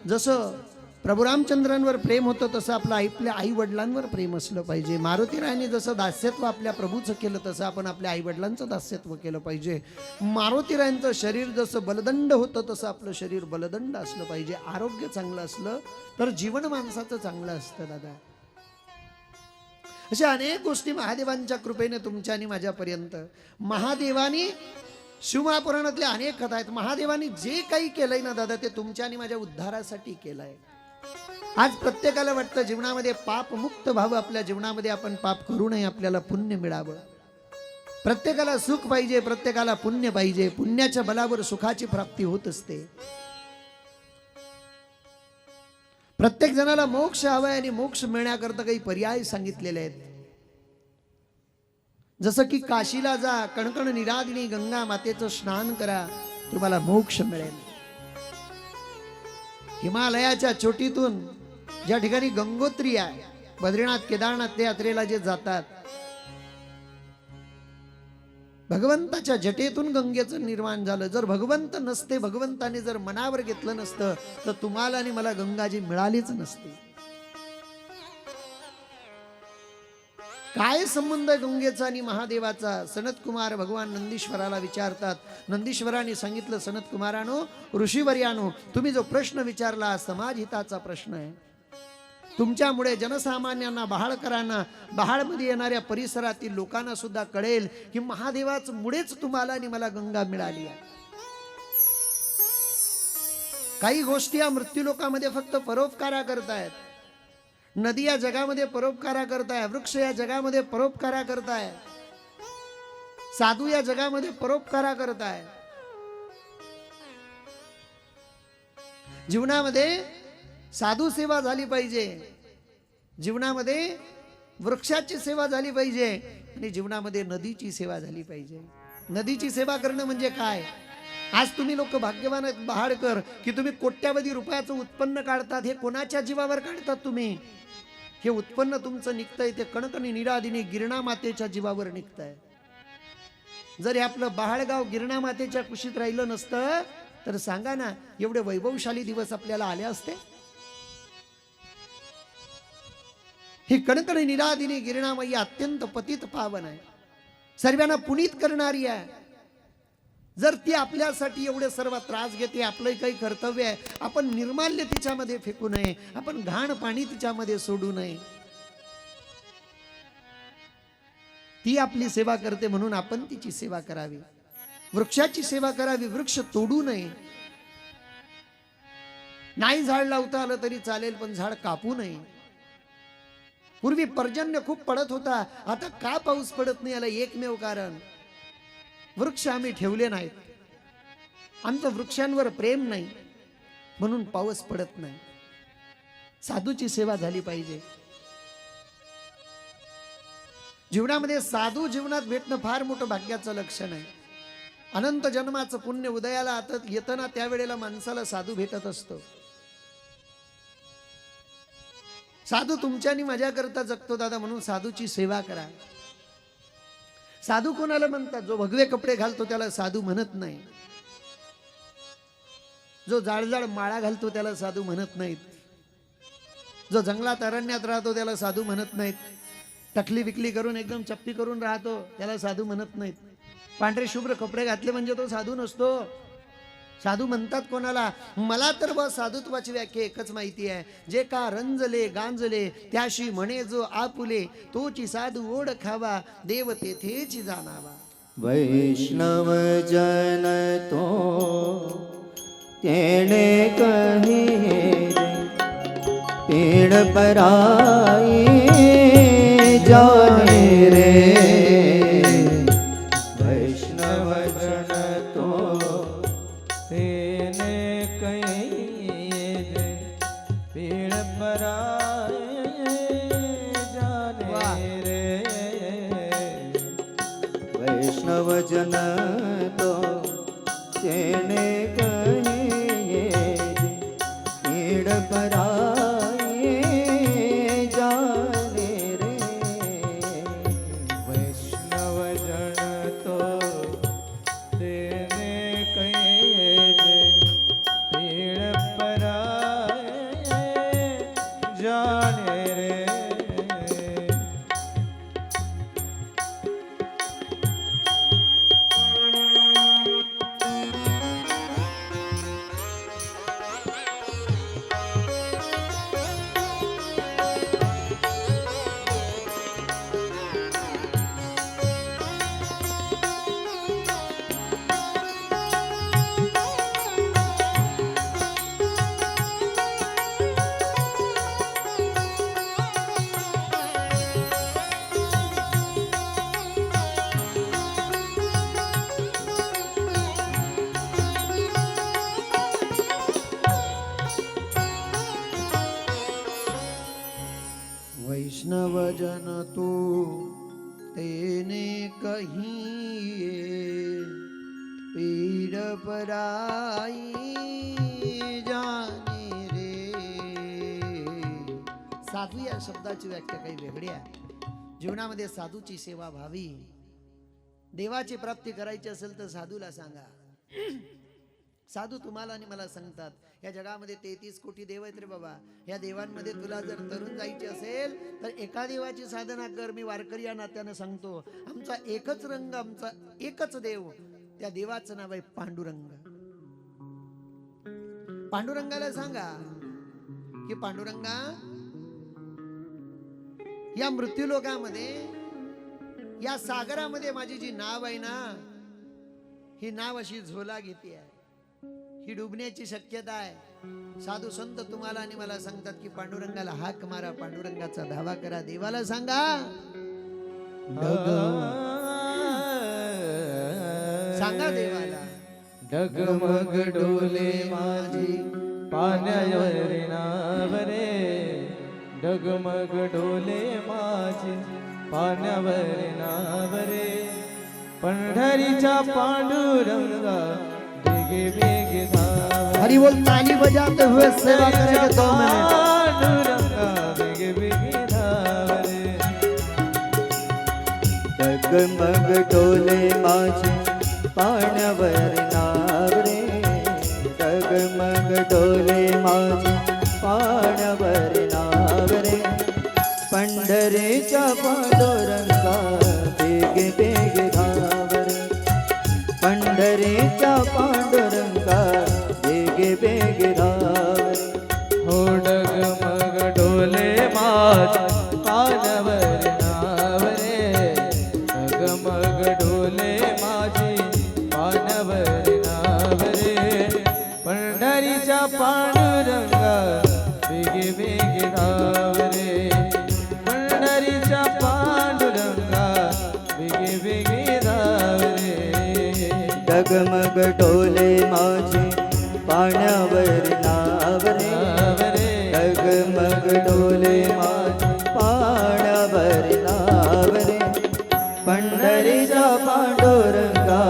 जसं प्रभू रामचंद्रांवर प्रेम होतं तसं आपल्या आई वडिलांवर प्रेम असलं पाहिजे. मारुतीरायांनी जसं दास्यत्व आपल्या प्रभूचं केलं तसं आपण आपल्या आई वडिलांचं दास्यत्व केलं पाहिजे. मारुतीरायांचं शरीर जसं बलदंड होतं तसं आपलं शरीर बलदंड असलं पाहिजे. आरोग्य चांगलं असलं तर जीवन माणसाचं चांगलं असतं दादा. अशा अनेक गोष्टी महादेवांच्या कृपेने तुमच्या आणि माझ्यापर्यंत. महादेवानी शिवमहापुराणातल्या अनेक कथा आहेत. महादेवानी जे काही केलंय ना दादा ते तुमच्या आणि माझ्या उद्धारासाठी केलंय. आज प्रत्येकाला वाटतं जीवनामध्ये पाप मुक्त व्हावं, आपल्या जीवनामध्ये आपण पाप करू नये, आपल्याला पुण्य मिळावं. प्रत्येकाला सुख पाहिजे, प्रत्येकाला पुण्य पाहिजे. पुण्याच्या बलावर सुखाची प्राप्ती होत असते. प्रत्येक जणाला मोक्ष हवाय आणि मोक्ष मिळण्याकरता काही पर्याय सांगितलेले आहेत. जसं की काशीला जा, कणकण निरादिनी गंगा मातेचं स्नान करा, तुम्हाला मोक्ष मिळेल. हिमालयाच्या चोटीतून ज्या ठिकाणी गंगोत्री आहे, बद्रीनाथ केदारनाथ त्या यात्रेला जे जातात, भगवंताच्या जटेतून गंगेचं निर्माण झालं. जर भगवंत नसते, भगवंताने जर मनावर घेतलं नसतं तर तुम्हाला आणि मला गंगाजी मिळालीच नसती. काय संबंध आहे गंगेचा आणि महादेवाचा? सनत कुमार भगवान नंदीश्वराला विचारतात. नंदीश्वराने सांगितलं, सनत कुमारानो, ऋषीवर्यानो, तुम्ही जो प्रश्न विचारला समाज हिताचा प्रश्न आहे. तुमच्यामुळे जनसामान्यांना, बहाळकरांना, बहाळमध्ये येणाऱ्या परिसरातील लोकांना सुद्धा कळेल की महादेवाच मुळेच तुम्हाला आणि मला गंगा मिळाली आहे. काही गोष्टी या मृत्यू लोकांमध्ये फक्त परोपकारा करतायत. नदी या जगामध्ये परोपकारा करताय, वृक्ष या जगामध्ये परोपकारा करताय, साधू या जगामध्ये परोपकारा करताय. जीवनामध्ये साधू सेवा झाली पाहिजे, जीवनामध्ये वृक्षाची सेवा झाली पाहिजे आणि जीवनामध्ये नदीची सेवा झाली पाहिजे. नदीची सेवा करणं म्हणजे काय? आज तुम्ही लोक भाग्यवान आहेत बहाडकर की तुम्ही कोट्यावधी रुपयाचं उत्पन्न काढतात. हे कोणाच्या जीवावर काढतात तुम्ही? हे उत्पन्न तुमचं निघतंय ते कणकणी निरादिनी गिरणा मातेच्या जीवावर निघतंय. जर हे आपलं बहाळगाव गिरणा मातेच्या कुशीत राहिलं नसतं तर सांगा ना, एवढे वैभवशाली दिवस आपल्याला आले असते? ही कणकणी निरादिनी गिरणा मैया अत्यंत पतित पावन आहे, सर्वांना पुनीत करणारी आहे. जर ती आपल्यासाठी एवढे सर्व त्रास घेते, आपलं काही कर्तव्य आहे, आपण निर्माल्य तिच्यामध्ये फेकू नये, आपण घाण पाणी तिच्यामध्ये सोडू नये. ती आपली सेवा करते म्हणून आपण तिची सेवा करावी. वृक्षाची सेवा करावी, वृक्ष तोडू नये. नाही झाड लावता आलं तरी चालेल पण झाड कापू नये. पूर्वी पर्जन्य खूप पडत होता, आता का पाऊस पडत नाही याला एकमेव कारण वृक्ष आम्ही ठेवले नाहीत. आमचं वृक्षांवर प्रेम नाही म्हणून पाऊस पडत नाही. साधूची सेवा झाली पाहिजे. जीवनामध्ये साधू जीवनात भेटणं फार मोठं भाग्याचं लक्षण आहे. अनंत जन्माचं पुण्य उदयाला आता येतं ना, त्यावेळेला माणसाला साधू भेटत असतो. साधू तुमच्यानी मजा करता जगतो दादा, म्हणून साधूची सेवा करा. साधू कोणाला म्हणतात? जो भगवे कपडे घालतो त्याला साधू म्हणत नाही. जो जाडजाड माळा घालतो त्याला साधू म्हणत नाहीत. जो जंगलात अरण्यात राहतो त्याला साधू म्हणत नाहीत. टकली विकली करून एकदम चप्पी करून राहतो त्याला साधू म्हणत नाहीत. पांढरे शुभ्र कपडे घातले म्हणजे तो साधू नसतो. साधू म्हणतात कोणाला? मला तर बस साधुत्वाची व्याख्या एकच माहिती आहे. जे का रंजले गांजले त्याशी म्हणे जो आपुले, तोची साधू ओढ खावा देव तेथेची जाणावा. वैष्णव जन तो तेणे कही पीड़ पराई जाने रे. वैष्णव जन तो तेने कहीं पीड़ पराए जाने रे. वैष्णव जन तो तेणे कही पीड़ पराई जाने रे. वैष्णव जन तो तेने कहीं पीड़ पराए जाने रे. वैष्णव जन तू तेने कही पीड़ पराई जाने रे. साधू या शब्दाची व्याख्या काही वेगळी आहे. जीवनामध्ये साधूची सेवा व्हावी. देवाची प्राप्ती करायची असेल तर साधूला सांगा. साधू तुम्हाला आणि मला सांगतात, या जगामध्ये 33 कोटी देव आहेत रे बाबा. या देवांमध्ये तुला जर तरुण जायचे असेल तर एका देवाची साधना कर. मी वारकरी या नात्यानं सांगतो, आमचा एकच रंग, आमचा एकच देव, त्या देवाचं नाव आहे पांडुरंग. पांडुरंगाला सांगा की पांडुरंगा, या मृत्यूलोकामध्ये, या सागरामध्ये माझी जी नाव आहे ना, ही नाव अशी झोला घेते आहे. ही डुबण्याची शक्यता आहे. साधू संत तुम्हाला आणि मला सांगतात की पांडुरंगाला हाक मारा, पांडुरंगाचा धावा करा. देवाला सांगा, सांगा देवाला, डगमग डोले माझी पाण्यावरी नावरे. डगमग डोले माझी पाण्यावरी नावरे. पंढरीच्या पांडुरंगा बेगे बेगे धावरे. हरि बोल. ताली बजाते हुए सेवा करेंगे 2 मिनट. पांडुरंगा बेगे बेगे धावरे. डगमग डोले माझी पाण्यावर नाव रे. डगमग डोले माझी पाण्यावर नाव रे. पंढरीच्या पांडुरंगा बेगे बेगे धाव रे. पंढरीच्या पांडुरंगा बेगे बेगे धाव रे. हो डगमग डोले माझी पाण्यावर नावरे. डगमग डोले माझी पाण्यावर नावरे. पंढरीच्या पांडुरंगा बेगे बेगे धावरे. डगमग डोले माझे पाण्यावर नाव रे डगमग डोले माझे पाण्यावर नाव रे पंढरीचा पांडुरंगा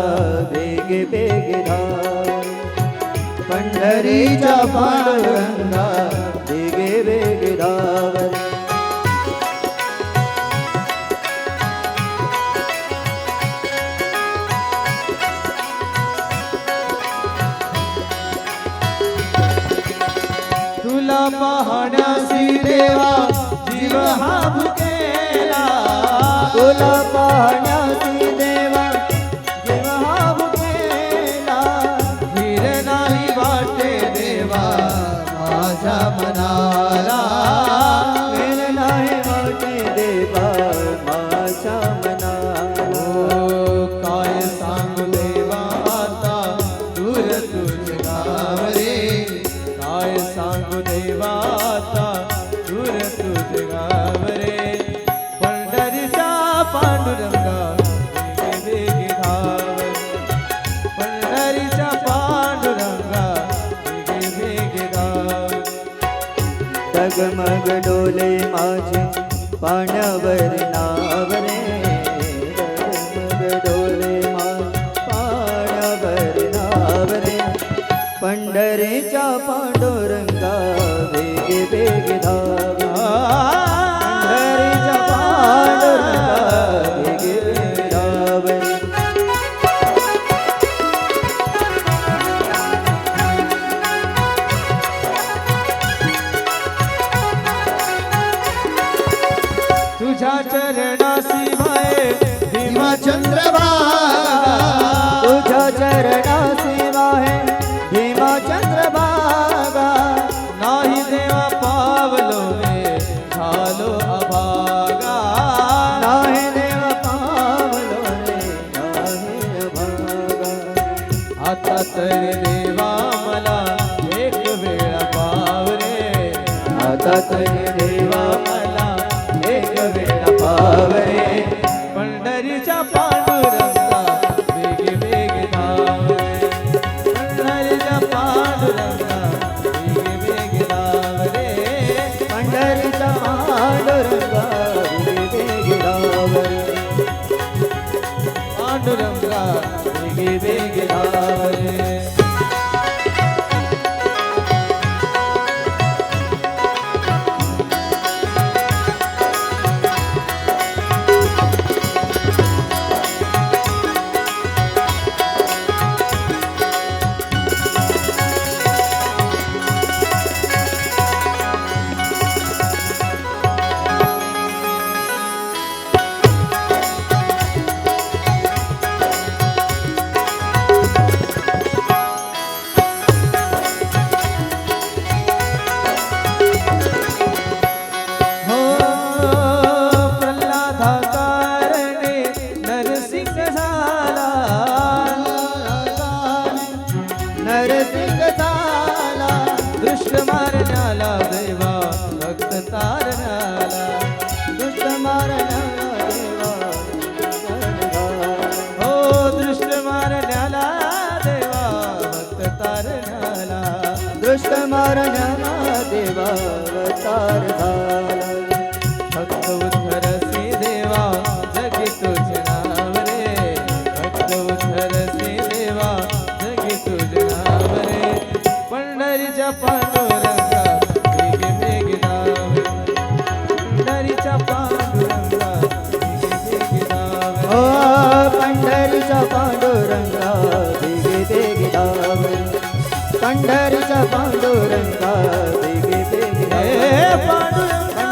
वेगे वेगे धाव पंढरीचा पांडुरंगा वेगे वेगे धाव रे तुला पाहण्यासी देवा जीव हा भुकेला तुला पाहण्यासी देवा जीव हा भुकेला धीर नाही वाटे देवा माझ्या मनाला वेळ नाही वाटे देवा माझ्या मनाला ओ काय सांगू देवा आता दूर तुझे गाव रे काय सांगू देवा आता दूर तुझे गाव रे पंढरीचा पांडुरंगा वेगे वेगे धाव पंढरीचा पांडुरंगा वेगे वेगे धाव डगमग डोले माझे पाण्यावर नाव रे डगमग डोले माझे पाण्यावर नाव रे पंढरीच्या पांडुरंगा वेगे वेगे धाव पंढरीच्या पांडुरंगा वेगे वेगे धाव रे तुझ्या चरणासी भाए भीमा चंद्रभागा तुझ्या चरणासी वाहे भीमा चंद्रभागा नाही देवा पावलो रे झालो अभागा नाही देव पावलो रे नाही अभागा आता तरी देवा मला एक वेळा पाव रे आता तरी देवा मला एक वेळा पाव रे पंढरीच्या पांडुरंगा वेगे वेगे धाव रे पंढरीच्या पांडुरंगा वेगे वेगे धाव रे पंढरीचा पांडुरंगा वेगे वेगे धाव रे पांडुरंगा वेगे वेगे धाव रे हो प्रल्हादा कारणे नरसिंह झाला नरसिंह झाला दृष्ट मारण्याला देवा भक्त तारण्याला दुष्ट मारण्याला देवा हो दृष्ट मारण्याला देवा भक्त तारण्याला दुष्ट मारण्याला देवा अवतार झाला भक्त उद्धरसी देवा जगी तुझे नाव रे भक्त उद्धरसी देवा जगी तुझे नाव रे पंढरीच्या पांडुरंगा वेगे वेगे धाव पंढरीच्या पांडुरंगा वेगे वेगे धाव ओ पंढरीचा पांडुरंगा वेगे वेगे धाव पंढरीचा पांडुरंगा वेगे वेगे धाव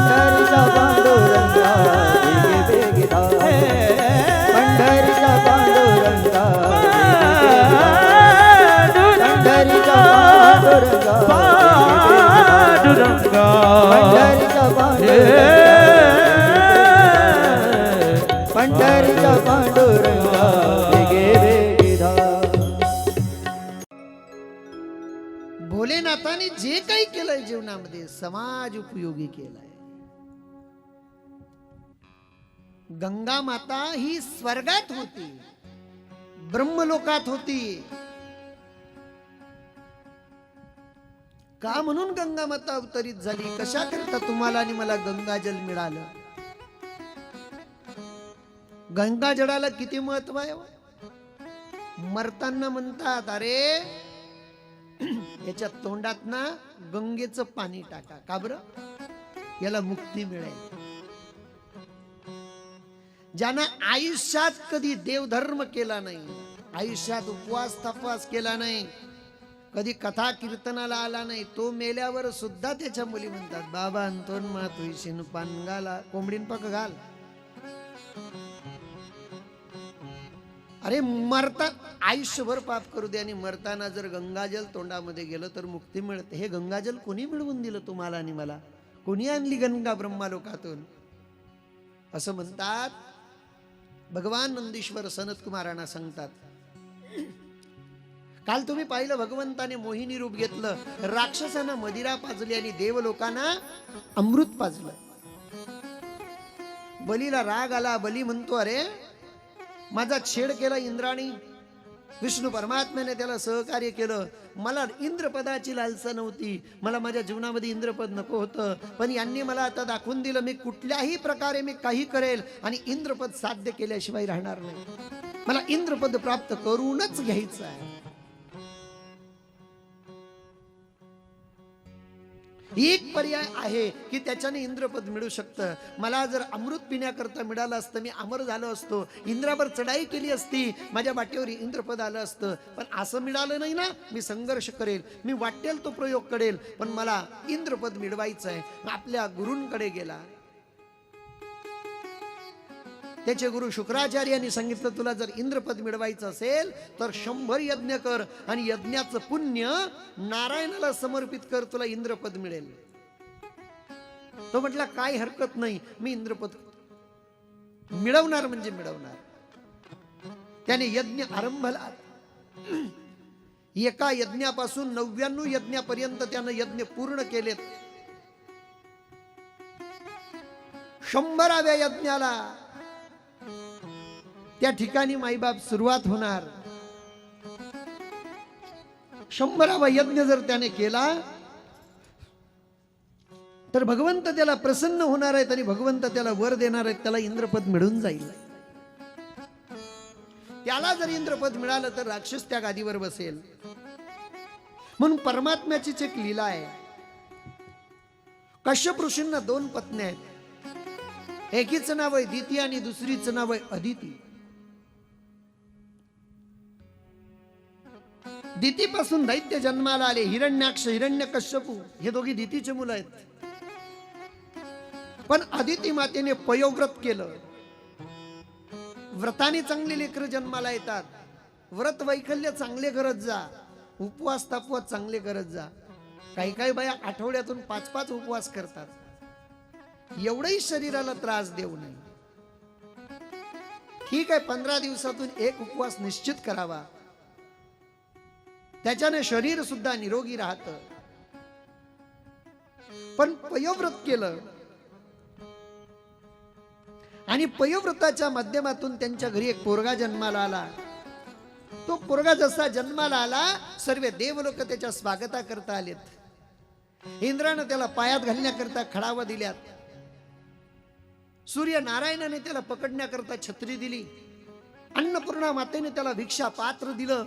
पंढरीचा पांडुरंगा वेगे वेगे धाव पंढरीचा पांडुरंगा पंढरीचा पांडुरंगा पंढरीचा पंढरीचा पांडुरंगा वेगे वेगे धाव भोलेनाथाने जे काही केलंय जीवनामध्ये समाज उपयोगी केलाय. गंगा माता ही स्वर्गात होती, ब्रह्मलोकात होती. का म्हणून गंगा माता अवतरित झाली, कशा करता तुम्हाला आणि मला गंगाजल मिळालं. गंगाजळाला किती महत्व आहे. मरताना म्हणतात, अरे याच्या तोंडात ना गंगेचं पाणी टाका. का बरं? याला मुक्ती मिळेल. ज्यानं आयुष्यात कधी देवधर्म केला नाही, आयुष्यात उपवास तपास केला नाही, कधी कथा कीर्तनाला आला नाही, तो मेल्यावर सुद्धा त्याच्या मुली म्हणतात, बाबा अंतोन मातुईशीन पान घाला, कोंबडीन पक घाल. अरे मरता आयुष्यभर पाप करू दे आणि मरताना जर गंगाजल तोंडामध्ये गेलं तर मुक्ती मिळते. हे गंगाजल कोणी मिळवून दिलं तुम्हाला आणि मला? कोणी आणली गंगा ब्रह्मालोकातून? असं म्हणतात. भगवान नंदीश्वर सनत कुमारांना सांगतात. काल तुम्ही पाहिलं, भगवंताने मोहिनी रूप घेतलं, राक्षसांना मदिरा पाजली आणि देवलोकांना अमृत पाजलं. बलीला राग आला. बली म्हणतो, अरे माझा छेड केला इंद्राणी. विष्णू परमात्म्याने त्याला सहकार्य केलं. मला इंद्रपदाची लालसा नव्हती, मला माझ्या जीवनामध्ये इंद्रपद नको होतं, पण यांनी मला आता दाखवून दिलं, मी कुठल्याही प्रकारे मी काही करेल आणि इंद्रपद साध्य केल्याशिवाय राहणार नाही. मला इंद्रपद प्राप्त करूनच घ्यायचं आहे. एक पर्याय आहे की त्याच्याने इंद्रपद मिळू शकतं. मला जर अमृत पिण्याकरता मिळालं असतं, मी अमर झालो असतो, इंद्रावर चढाई केली असती, माझ्या वाटेवर इंद्रपद आलं असतं. पण असं मिळालं नाही ना. मी संघर्ष करेल, मी वाटेल तो प्रयोग करेल, पण मला इंद्रपद मिळवायचं आहे. आपल्या गुरूंकडे गेला. त्याचे गुरु शुक्राचार्यांनी सांगितलं, तुला जर इंद्रपद मिळवायचं असेल तर 100 यज्ञ कर आणि यज्ञाचं पुण्य नारायणाला समर्पित कर, तुला इंद्रपद मिळेल. तो म्हटला, काय हरकत नाही, मी इंद्रपद मिळवणार म्हणजे मिळवणार. त्याने यज्ञ आरंभला. एका यज्ञापासून 99 यज्ञापर्यंत त्यानं यज्ञ पूर्ण केलेत. 100व्या यज्ञाला त्या ठिकाणी माईबाप सुरुवात होणार. 100वा यज्ञ जर त्याने केला तर भगवंत त्याला प्रसन्न होणार आहेत आणि भगवंत त्याला वर देणार आहेत. त्याला इंद्रपद मिळून जाईल. त्याला जर इंद्रपद मिळालं तर राक्षस त्या गादीवर बसेल. म्हणून परमात्म्याचीच एक लीला आहे. कश्यप ऋषींना 2 पत्न्या आहेत. एकीचं नाव आहे दिती आणि दुसरीचं नाव आहे अदिती. दितीपासून दैत्य जन्माला आले. हिरण्याक्ष, हिरण्यकश्यपू हे दोघी दितीचे मुलं आहेत. पण अदिती मातेने पयोव्रत केलं. व्रताने चांगले लेकरं जन्माला येतात. व्रत वैकल्य चांगले करत जा, उपवास तापवास चांगले करत जा. काही काही बाया आठवड्यातून 5-5 उपवास करतात. एवढंही शरीराला त्रास देऊ नये. ठीक आहे, 15 दिवसातून 1 उपवास निश्चित करावा. त्याच्याने शरीर सुद्धा निरोगी राहतं. पण पयोव्रत केलं आणि पयोव्रताच्या माध्यमातून त्यांच्या घरी एक पोरगा जन्माला आला. तो पोरगा जसा जन्माला आला, सर्व देवलोक त्याच्या स्वागता करता आलेत. इंद्रानं त्याला पायात घालण्याकरता खडावा दिल्यात. सूर्य नारायणाने त्याला पकडण्याकरता छत्री दिली. अन्नपूर्णा मातेने त्याला भिक्षा पात्र दिलं.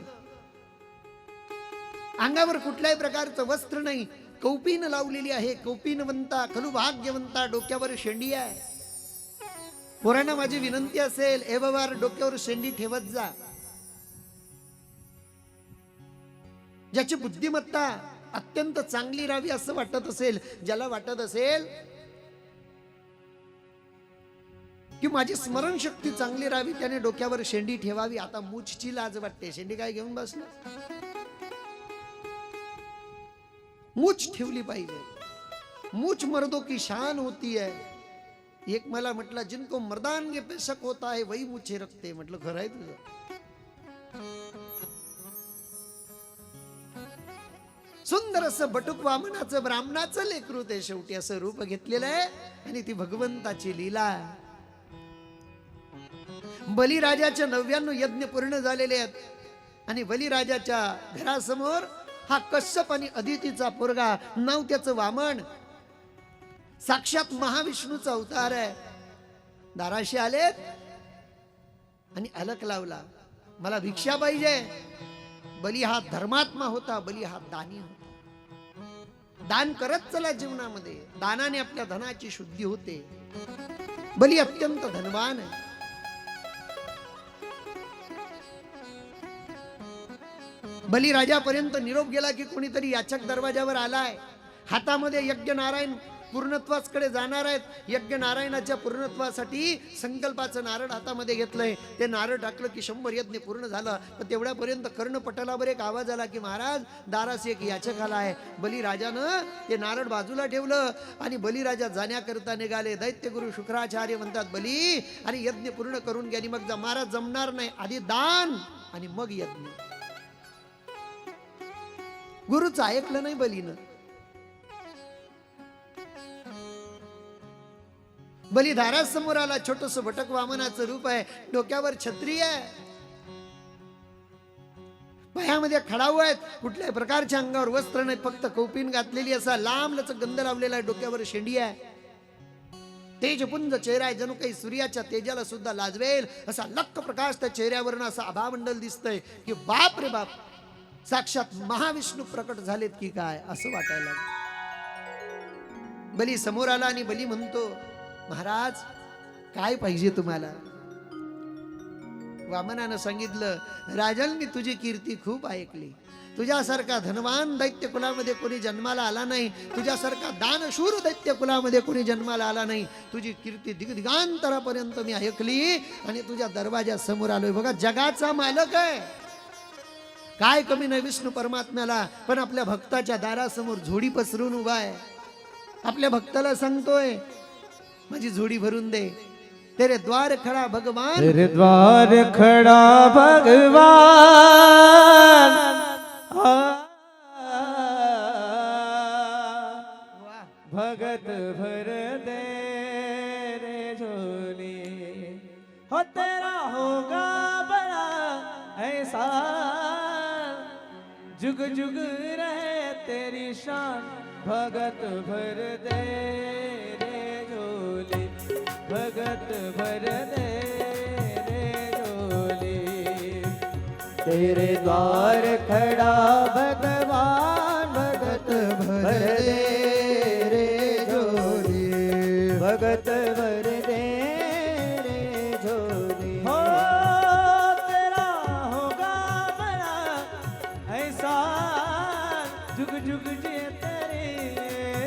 अंगावर कुठल्याही प्रकारचं वस्त्र नाही, कौपीन लावलेली आहे. कौपीनवंता खलु भाग्यवंता, डोक्यावर शेंडी आहे. पोरांना माझी विनंती असेल, ए बाबा डोक्यावर शेंडी ठेवत जा. ज्याची बुद्धिमत्ता अत्यंत चांगली राहावी असं वाटत असेल, ज्याला वाटत असेल की माझी स्मरणशक्ती चांगली राहावी, त्याने डोक्यावर शेंडी ठेवावी. आता मूछची लाज वाटते. शेंडी काय घेऊन बसलं? मूछ ठेवली पाहिजे. मूछ मर्दों की शान होती है. एक मला म्हटलं, जिनको मर्दानगे पे शक होता है वही मूछे रखते. म्हटलं खरं आहे तुझं. सुंदर असं बटुक वामनाचं ब्राह्मणाचं लेकरू ते शेवटी असं रूप घेतलेलं आहे. आणि ती भगवंताची लीला. बलिराजाचे 99 यज्ञ पूर्ण झालेले आहेत आणि बलिराजाच्या घरासमोर हा कश्यप आणि अदितीचा पोरगा, नाव त्याचं वामन, साक्षात महाविष्णूचा अवतार आहे. दाराशी आलेत आणि अलक लावला, मला भिक्षा पाहिजे. बली हा धर्मात्मा होता, बली हा दानी होता. दान करत चला जीवनामध्ये, दानाने आपल्या धनाची शुद्धी होते. बली अत्यंत धनवान आहे. बलिराजापर्यंत निरोप गेला की कोणीतरी याचक दरवाजावर आलाय. हातामध्ये यज्ञ नारायण पूर्णत्वाकडे जाणार आहेत. यज्ञ नारायणाच्या पूर्णत्वासाठी संकल्पाचं नारळ हातामध्ये घेतलंय. ते नारळ टाकलं की 100 यज्ञ पूर्ण झालं. पण तेवढ्यापर्यंत कर्णपटलावर एक आवाज आला की महाराज, दारास एक याचक आलाय. बलिराजानं ते नारळ बाजूला ठेवलं आणि बलिराजा जाण्याकरता निघाले. दैत्यगुरु शुक्राचार्य म्हणतात, बली आणि यज्ञ पूर्ण करून घ्या. मग महाराज जमणार नाही, आधी दान आणि मग यज्ञ. गुरुचं ऐकलं नाही बलीनं. बली दारासमोर आला. छोटस भटक वामनाचं रूप आहे, डोक्यावर छत्री आहे, पायामध्ये खडाऊ आहेत, कुठल्याही प्रकारच्या अंगावर वस्त्र नाही, फक्त कौपीन घातलेली, असा लांब लचक गंध लावलेला आहे, डोक्यावर शेंडी आहे, तेजपुंज चेहरा आहे, जणू काही सूर्याच्या तेजाला सुद्धा लाजवेल असा लक्क प्रकाश त्या चेहऱ्यावरनं असा आभामंडल दिसतंय की बाप रे बाप, साक्षात महाविष्णू प्रकट झालेत की काय असं वाटायला लागलं. बली समोर आला आणि बली म्हणतो, महाराज काय पाहिजे तुम्हाला? वामनानं सांगितलं, राजन मी तुझी कीर्ती खूप ऐकली. तुझ्यासारखा धनवान दैत्य कुलामध्ये कोणी जन्माला आला नाही. तुझ्यासारखा दानशूर दैत्य कुलामध्ये कोणी जन्माला आला नाही. तुझी कीर्ती दिगदिगांतरापर्यंत मी ऐकली आणि तुझ्या दरवाजा समोर आलोय. बघा, जगाचा मालक आहे, काय कमी नाही विष्णू परमात्म्याला, पण आपल्या भक्ताच्या दारासमोर झोडी पसरून उभा आहे. आपल्या भक्ताला सांगतोय, माझी झोडी भरून दे. तेरे द्वार खड़ा भगवान, तेरे द्वार खड़ा भगवान, भगत भर दे रे झोली, हो तेरा होगा बड़ा ऐसा, जुग जुग रहे तेरी शान, भगत भर दे रे झोली, भगत भर दे रे झोली. तेरे द्वार खड़ा भगवान, भगत भर दे रे झोली, भगत भर दे रे झोली. हो तेरा होगा बड़ा ऐसा, जुग जुग जी तेरी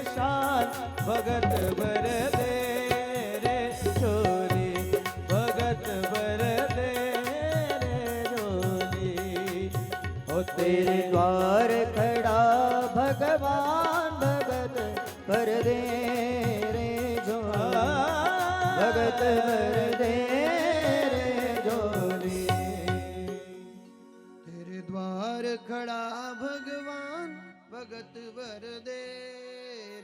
शान, भगत भर दे रे झोली, भगत भर दे रे झोली. ओ तेरे द्वार खड़ा भगवान, भगत भर दे रे झोली, भगत भर दे रे झोली. तेरे द्वार खड़ा भगवान, भगत भर दे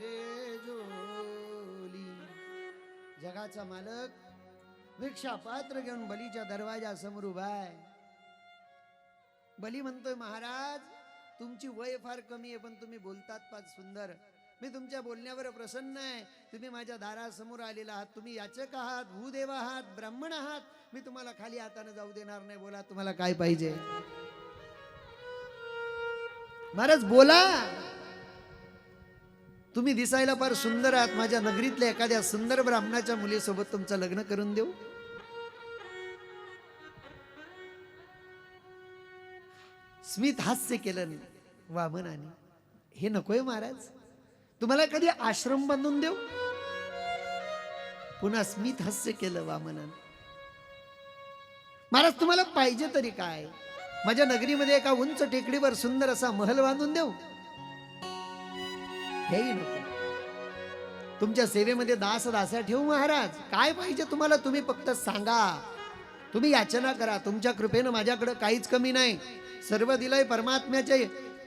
रे झोली. जगाचा मालक भिक्षा पात्र घेऊन बलीच्या दरवाजा समोर उभा आहे. बली म्हणतोय, महाराज तुमची वय फार कमी आहे, पण तुम्ही बोलतात फार सुंदर. मी तुमच्या बोलण्यावर प्रसन्न आहे. तुम्ही माझ्या दारासमोर आलेला आहात. तुम्ही याचक आहात, भूदेव आहात, ब्राह्मण आहात. मी तुम्हाला खाली हाताने जाऊ देणार नाही. बोला, तुम्हाला काय पाहिजे? महाराज बोला. तुम्ही दिसायला फार सुंदर आहात. माझ्या नगरीतल्या एखाद्या सुंदर ब्राह्मणाच्या मुलीसोबत तुमचं लग्न करून देऊ. स्मित हास्य केलं वामनाने. हे नकोय महाराज, तुम्हाला कधी आश्रम बांधून देऊ. पुन्हा स्मित हास्य केलं वामनाने. महाराज तुम्हाला पाहिजे तरी काय? माझ्या नगरीमध्ये एका उंच टेकडीवर सुंदर असा महल बांधून देऊ. हेही नको. तुमच्या सेवेमध्ये दास दास्या ठेवू. महाराज काय पाहिजे तुम्हाला? तुम्ही फक्त सांगा. तुम्ही याचना करा. तुमच्या कृपेनं माझ्याकडे काहीच कमी नाही. सर्व दिलंय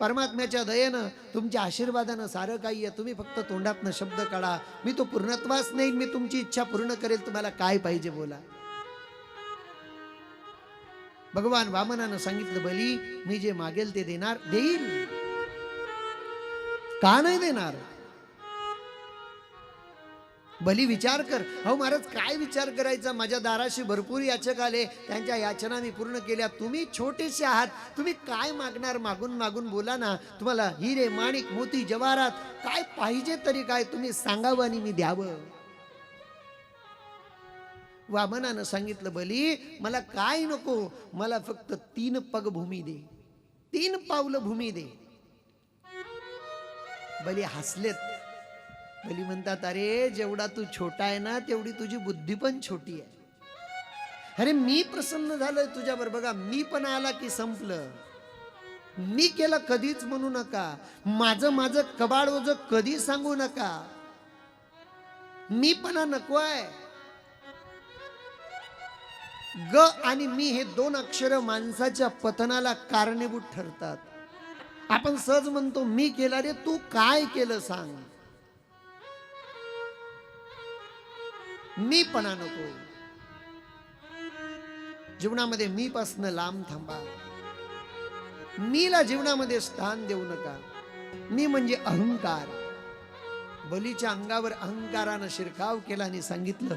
परमात्म्याच्या दयेनं, तुमच्या आशीर्वादानं सारं काही आहे. तुम्ही फक्त तोंडातनं शब्द काढा. मी तो पूर्णत्वास नाही, मी तुमची इच्छा पूर्ण करेल. तुम्हाला काय पाहिजे बोला. भगवान वामनानं सांगितलं, बली मी जे मागेल ते देईल, का नाही देणार? बली विचार कर. अहो महाराज, काय विचार करायचा? माझ्या दाराशी भरपूर याचक आले, त्यांच्या याचना मी पूर्ण केल्या. तुम्ही छोटेसे आहात, तुम्ही काय मागणार? मागून मागून बोला ना. तुम्हाला हिरे, माणिक, मोती, जवाहरात काय पाहिजे तरी काय तुम्ही सांगावं आणि मी द्यावं. वामनानं सांगितलं, बली मला काय नको, मला फक्त 3 पग भूमी दे, 3 पावलं भूमी दे. बली हसलेत. बली म्हणतात, अरे जेवढा तू छोटा आहे ना तेवढी तुझी बुद्धी पण छोटी आहे. अरे मी प्रसन्न झालोय तुझ्यावर. बघा, मी पण आला की संपलं. मी केलं कधीच म्हणू नका. माझं कबाड ओझं कधी सांगू नका. मी पण नको आहे. ग आणि मी हे 2 अक्षर माणसाच्या पतनाला कारणीभूत ठरतात. आपण सहज म्हणतो मी केलं. रे तू काय केलं सांग. मी पणा नको. जीवनामध्ये मी पासनं लांब थांबा. मीला जीवनामध्ये स्थान देऊ नका. मी म्हणजे अहंकार. बलीच्या अंगावर अहंकारानं शिरकाव केला आणि सांगितलं,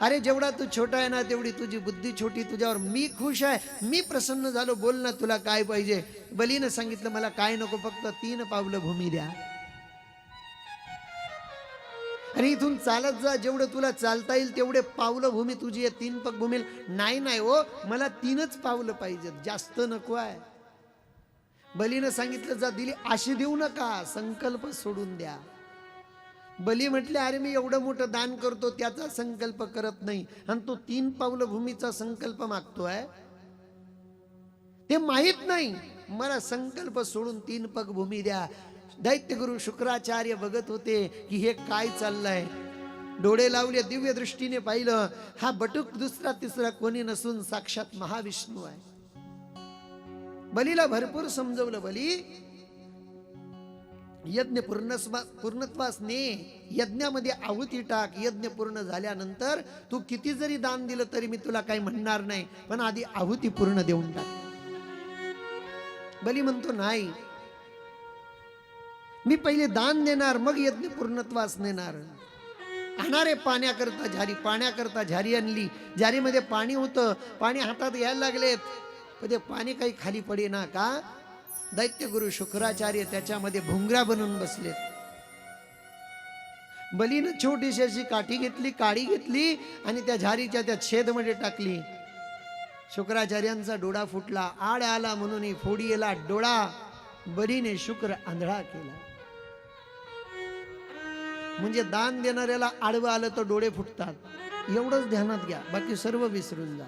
अरे जेवढा तू छोटा आहे ना तेवढी तुझी बुद्धी छोटी. तुझ्यावर मी खुश आहे, मी प्रसन्न झालो. बोल ना, तुला काय पाहिजे? बलीनं सांगितलं, मला काय नको, फक्त 3 पावलं भूमी द्या. अरे इथून चालत जा, जेवढं तुला चालता येईल तेवढे पावलं भूमी तुझी आहे. 3 पग भूमी नाही हो, मला 3च पावलं पाहिजेत, जास्त नको आहे. बलीनं सांगितलं, जा. दिली. अशी देऊ नका, संकल्प सोडून द्या. बली म्हटले, अरे मी एवढं मोठं दान करतो त्याचा संकल्प करत नाही, आणि तो 3 पावलं भूमीचा संकल्प मागतोय. ते माहित नाही. मला संकल्प सोडून 3 पग भूमी द्या. दैत्यगुरु शुक्राचार्य बघत होते की हे काय चाललंय. डोळे लावले, दिव्य दृष्टीने पाहिलं. हा बटुक दुसरा तिसरा कोणी नसून साक्षात महाविष्णू आहे. बलीला भरपूर समजवलं. बली, यज्ञ पूर्णत्वास ने, यज्ञामध्ये आहुती टाक. यज्ञ पूर्ण झाल्यानंतर तू किती जरी दान दिलं तरी मी तुला काही म्हणणार नाही, पण आधी आहुती पूर्ण देऊन टाक. बली म्हणतो, नाही, मी पहिले दान देणार, मग यज्ञ पूर्णत्वास नेणार. आणणारे पाण्याकरता झारी, पाण्याकरता झारी आणली. झारीमध्ये पाणी होतं. पाणी हातात घ्यायला लागलेत, पण ते पाणी काही खाली पडे ना का. दैत्यगुरु शुक्राचार्य त्याच्यामध्ये भुंगरा बनून बसलेत. बलीनं छोटीशी अशी काठी घेतली, काडी घेतली आणि त्या झारीच्या त्या छेदमध्ये टाकली. शुक्राचार्यांचा डोळा फुटला. आड आला म्हणून फोडीला डोळा. बलीने शुक्र आंधळा केला. म्हणजे दान देणाऱ्याला आडवं आलं तर डोळे फुटतात. एवढंच ध्यानात घ्या, बाकी सर्व विसरून जा.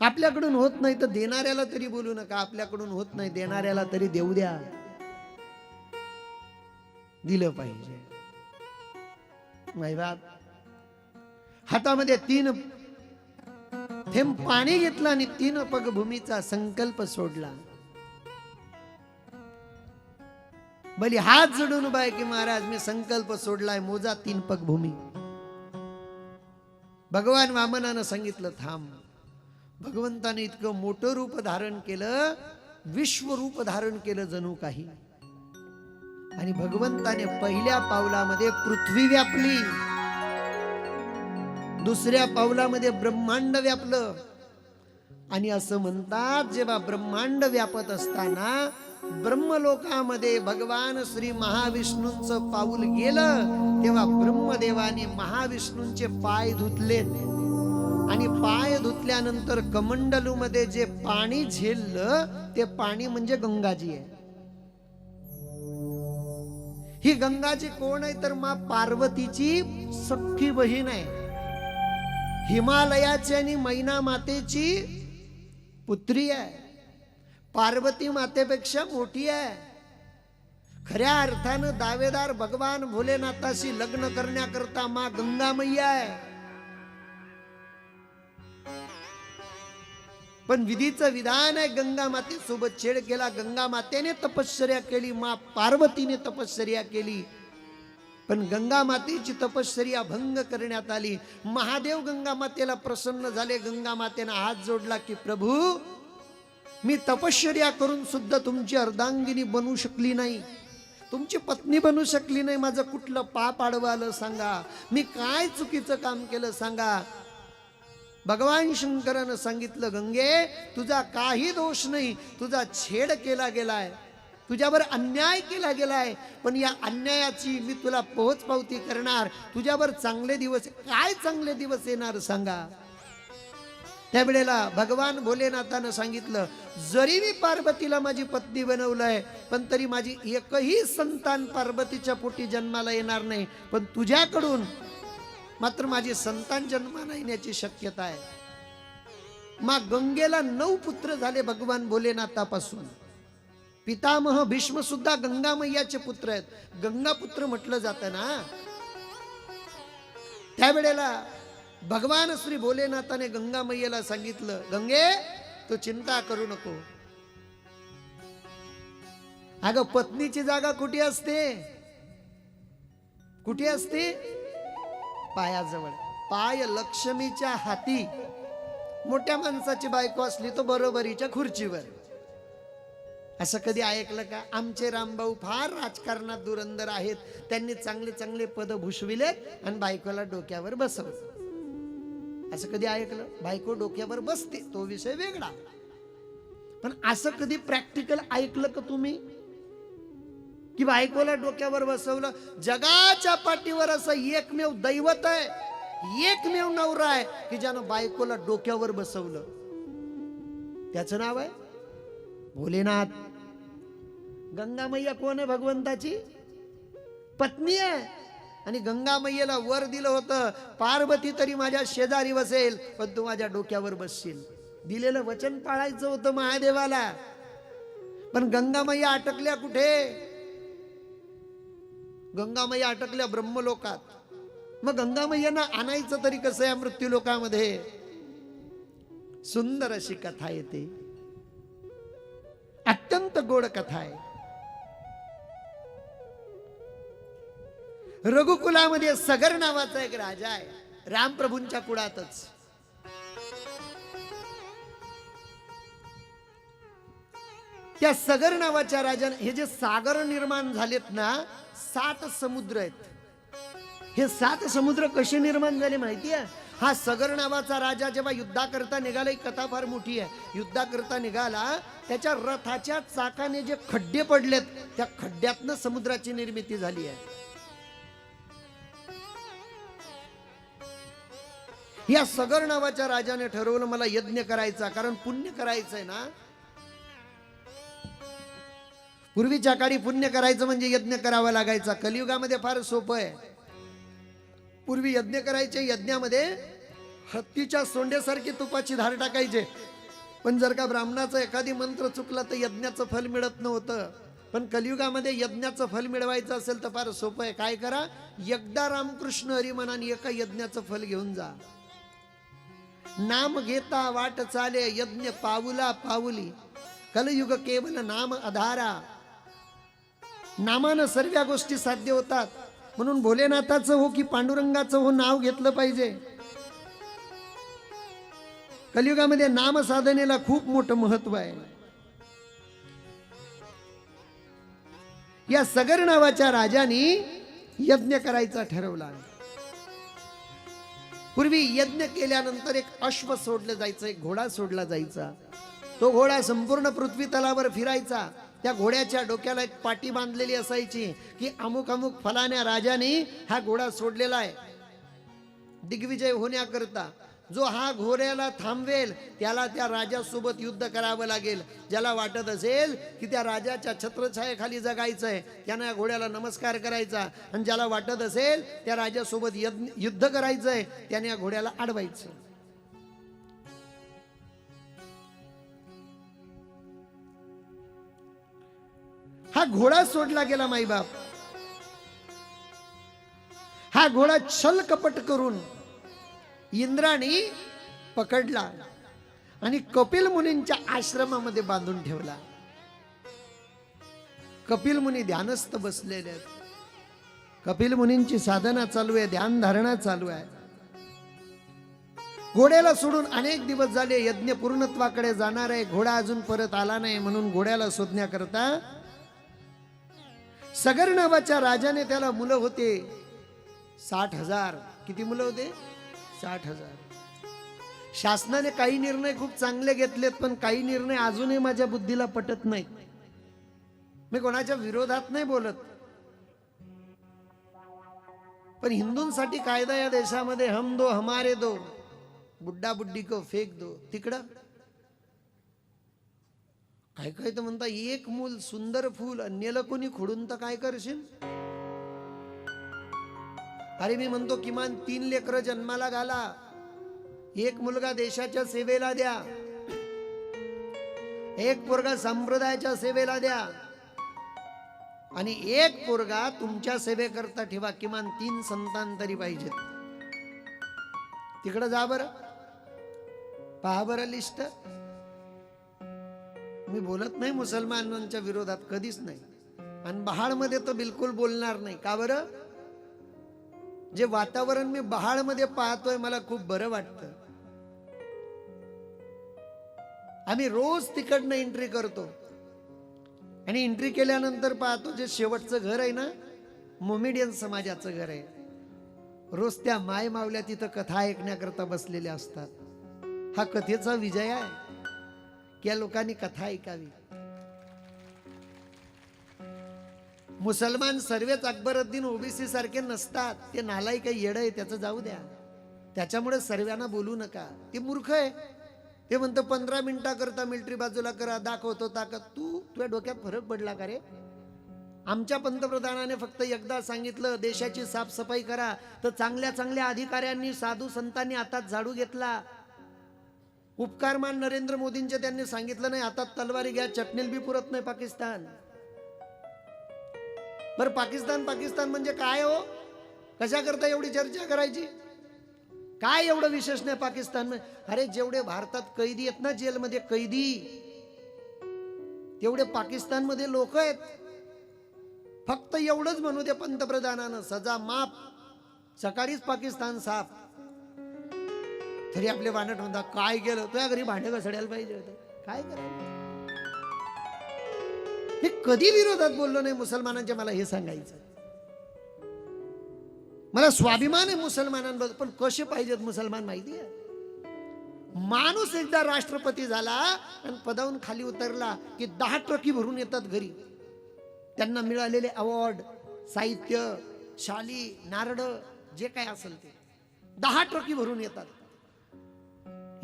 आपल्याकडून होत नाही तर देणाऱ्याला तरी बोलू नका. आपल्याकडून होत नाही, देणाऱ्याला तरी देऊ द्या. दिलं पाहिजे. बाप हातामध्ये 3 थेंब पाणी घेतलं आणि 3 पग भूमीचा संकल्प सोडला. बली हात जोडून उभा आहे की महाराज मी संकल्प सोडलाय, मोजा 3 पग भूमी. भगवान वामनानं सांगितलं, थांब. भगवंताने इतकं मोठं रूप धारण केलं, विश्वरूप धारण केलं जणू काही. आणि भगवंताने पहिल्या पावलामध्ये पृथ्वी व्यापली, दुसऱ्या पावलामध्ये ब्रह्मांड व्यापलं. आणि असं म्हणतात, जेव्हा ब्रह्मांड व्यापत असताना ब्रह्मलोकामध्ये भगवान श्री महाविष्णूंचं पाऊल गेलं, तेव्हा ब्रह्मदेवाने महाविष्णूंचे पाय धुतले. आणि पाय धुतल्यानंतर कमंडलू मध्ये जे पाणी झेललं ते पाणी म्हणजे गंगाजी आहे. ही गंगाजी कोण आहे तर मा पार्वतीची सख्खी बहीण आहे. हिमालयाची आणि मैना मातेची पुत्री आहे. पार्वती मातेपेक्षा मोठी आहे. खऱ्या अर्थानं दावेदार भगवान भोलेनाथाशी लग्न करण्याकरता मा गंगा मैया आहे. पण विधीचं विधान आहे, गंगा मातेसोबत छेड केला. गंगा मातेने तपश्चर्या केली, मा पार्वतीने तपश्चर्या केली. पण गंगा मातेची तपश्चर्या भंग करण्यात आली. महादेव गंगा मातेला प्रसन्न झाले. गंगा मातेनं हात जोडला की प्रभू, मी तपश्चर्या करून सुद्धा तुमची अर्धांगिनी बनू शकली नाही, तुमची पत्नी बनू शकली नाही. माझं कुठलं पाप आडवं आलं सांगा, मी काय चुकीचं काम केलं सांगा. भगवान शंकरानं सांगितलं, गंगे तुझा काही दोष नाही, तुझा छेड केला गेलाय, तुझ्यावर अन्याय केला गेलाय, पण या अन्यायाची मी तुला पोहोचपावती करणार. तुझ्यावर चांगले दिवस, काय चांगले दिवस येणार सांगा. त्यावेळेला भगवान भोलेनाथानं सांगितलं, जरी मी पार्वतीला माझी पत्नी बनवलंय, पण तरी माझी एकही संतान पार्वतीच्या पोटी जन्माला येणार नाही, पण तुझ्याकडून मात्र माझी संतान जन्माला येण्याची शक्यता आहे. मग गंगेला 9 पुत्र झाले भगवान भोलेनाथापासून. पितामह भीष्म सुद्धा गंगा मैयाचे पुत्र आहेत. गंगा पुत्र म्हटलं जातं ना. त्यावेळेला भगवान श्री भोलेनाथाने गंगा मैयेला सांगितलं, गंगे तू चिंता करू नको. अगं पत्नीची जागा कुठे असते? कुठे असते? पायाजवळ. पाय लक्ष्मीच्या हाती. मोठ्या माणसाची बायको असली तो बरोबरीच्या खुर्चीवर. असं कधी ऐकलं का? आमचे रामभाऊ फार राजकारणात धुरंधर आहेत, त्यांनी चांगले चांगले पद भूषविलेत आणि बायकोला डोक्यावर बसवलं. असं कधी ऐकलं? बायको डोक्यावर बसते तो विषय वेगळा, पण असं कधी प्रॅक्टिकल ऐकलं का तुम्ही की बायकोला डोक्यावर बसवलं? जगाच्या पाठीवर असं एकमेव दैवत आहे, एकमेव नवरा आहे की ज्यानं बायकोला डोक्यावर बसवलं. त्याचं नाव आहे भोलेनाथ. गंगा मैया कोण आहे? भगवंताची पत्नी आहे. आणि गंगा मैयेला वर दिलं होतं, पार्वती तरी माझ्या शेजारी बसेल, पण तू माझ्या डोक्यावर बसशील. दिलेलं वचन पाळायचं होतं महादेवाला. पण गंगा मैया अटकल्या कुठे? गंगा मैया अटकल्या ब्रह्मलोकात. मग गंगा मैयांना आणायचं तरी कसं या मृत्यूलोकामध्ये? सुंदर अशी कथा येते, अत्यंत गोड कथा आहे. रघुकुलामध्ये सगर नावाचा एक राजा आहे, रामप्रभूंच्या कुळातच. त्या सगर नावाच्या राजाने, हे जे सागर निर्माण झालेत ना, 7 समुद्र आहेत. हे 7 समुद्र कसे निर्माण झाले माहिती आहे? हा सगर नावाचा राजा जेव्हा युद्धाकरता निघाला, ही कथा फार मोठी आहे. युद्धाकरता निघाला, त्याच्या रथाच्या चाकाने जे खड्डे पडलेत, त्या खड्ड्यातनं समुद्राची निर्मिती झाली आहे. या सगर नावाच्या राजाने ठरवलं, मला यज्ञ करायचा, कारण पुण्य करायचंय ना. पूर्वीच्या काळी पुण्य करायचं म्हणजे यज्ञ करावा लागायचा. कलियुगामध्ये फार सोपं आहे. पूर्वी यज्ञ करायचे, यज्ञामध्ये हत्तीच्या सोंड्यासारखी तुपाची धार टाकायचे, पण जर का ब्राह्मणाचा एखादी मंत्र चुकला तर यज्ञाचं फल मिळत नव्हतं. पण कलियुगामध्ये यज्ञाचं फल मिळवायचं असेल तर फार सोपं आहे. काय करा? एकदा रामकृष्ण हरी म्हणाने एका यज्ञाचं फल घेऊन जा. नाम घेता वाट चाले, यज्ञ पाऊला पाऊली, कलयुग केवल नाम आधारा. नामानं सर्व गोष्टी साध्य होतात. म्हणून भोलेनाथाचं हो की पांडुरंगाचं हो, नाव घेतलं पाहिजे. कलियुगामध्ये नाम साधनेला खूप मोठं महत्व आहे. या सगर नावाच्या राजाने यज्ञ करायचा ठरवला. पूर्वी यज्ञ केल्यानंतर एक अश्व सोडलं जायचं, एक घोडा सोडला जायचा. तो घोडा संपूर्ण पृथ्वी तलावर फिरायचा. त्या घोड्याच्या डोक्याला एक पाटी बांधलेली असायची की अमुक अमुक फलाण्या राजाने हा घोडा सोडलेला आहे दिग्विजय होण्याकरता. जो हा घोड्याला थांबवेल त्याला त्या राजासोबत युद्ध करावं लागेल. ज्याला वाटत असेल की त्या राजाच्या छत्रछायेखाली जगायचंय त्यानं या घोड्याला नमस्कार करायचा, आणि ज्याला वाटत असेल त्या राजासोबत युद्ध करायचंय त्याने या घोड्याला अडवायचं. हा घोडा सोडला गेला माईबाप. हा घोडा छल कपट करून इंद्राने पकडला आणि कपिल मुनींच्या आश्रमामध्ये बांधून ठेवला. कपिल मुनी ध्यानस्थ बसलेले आहेत. कपिल मुनींची साधना चालू आहे, ध्यान धारणा चालू आहे. घोड्याला सोडून अनेक दिवस झाले, यज्ञ पूर्णत्वाकडे जाणार आहे, घोडा अजून परत आला नाही. म्हणून घोड्याला शोधण्याकरता सगर नावाच्या राजाने त्याला मुलं होते 60,000. किती मुलं होते? 60,000. शासनाने काही निर्णय खूप चांगले घेतलेत, पण काही निर्णय अजूनही माझ्या बुद्धीला पटत नाहीत. मी कोणाच्या विरोधात नाही बोलत, पण हिंदूंसाठी कायदा या देशामध्ये हम दो हमारे दो, बुड्ढा बुड्ढी को फेक दो. तिकडं काय काय तर म्हणता, एक मूल सुंदर फूल अन्यला कोणी खोडून तर काय करशील. अरे मी म्हणतो किमान 3 लेकरं जन्माला घाला, एक मुलगा देशाच्या सेवेला द्या, एक पोरगा संप्रदायाच्या सेवेला द्या, आणि एक पोरगा तुमच्या सेवेकरता ठेवा. किमान 3 संतान तरी पाहिजेत. तिकडं जा बरं, पहा बरं लिस्ट. मी बोलत नाही मुसलमानांच्या विरोधात, कधीच नाही, आणि बहाळमध्ये तर बिलकुल बोलणार नाही. का बरं? जे वातावरण मी बहाळमध्ये पाहतोय मला खूप बरं वाटतं. आम्ही रोज तिकडनं एंट्री करतो, आणि एंट्री केल्यानंतर पाहतो जे शेवटचं घर आहे ना, मोमेडियन समाजाचं घर आहे. रोज त्या माय मावल्या तिथं कथा ऐकण्याकरता बसलेल्या असतात. हा कथेचा विजय आहे की या लोकांनी कथा ऐकावी. मुसलमान सर्वच अकबरुद्दीन ओबीसी सारखे नसतात. ते नालायक येड आहे, त्याचं जाऊ द्या. त्याच्यामुळे सर्वांना बोलू नका. ते मूर्ख आहे. ते म्हणतं 15 मिनिटाकरता मिलिटरी बाजूला करा, दाखवतो ताकद. तुझ्या डोक्यात फरक पडला का रे? आमच्या पंतप्रधानाने फक्त एकदा सांगितलं देशाची साफसफाई करा, तर चांगल्या चांगल्या अधिकाऱ्यांनी साधू संतांनी हातात झाडू घेतला. उपकारमान नरेंद्र मोदींचे त्यांनी सांगितलं नाही हातात तलवारी घ्या, चटणील बी पुरत नाही पाकिस्तान. बरं पाकिस्तान पाकिस्तान म्हणजे काय हो? कशा करता एवढी चर्चा करायची? काय एवढं विशेष नाही पाकिस्तान मध्ये? अरे जेवढे भारतात कैदी आहेत ना जेलमध्ये कैदी, तेवढे पाकिस्तान मध्ये लोक आहेत. फक्त एवढंच म्हणू दे पंतप्रधानानं, सजा माफ, सकाळीच पाकिस्तान साफ. तरी आपले भांडण म्हणतात काय केलं? तुझ्या घरी भांडे घसडायला पाहिजे होतं. काय करायचं? मी कधी विरोधात बोललो नाही मुसलमानांच्या, मला हे सांगायचं. मला स्वाभिमान आहे मुसलमानांबद्दल, पण कसे पाहिजेत मुसलमान माहिती आहे? माणूस एकदा राष्ट्रपती झाला आणि पदावरून खाली उतरला की 10 ट्रकी भरून येतात घरी. त्यांना मिळालेले अवॉर्ड, साहित्य, शाली, नारळ, जे काय असेल ते 10 ट्रकी भरून येतात.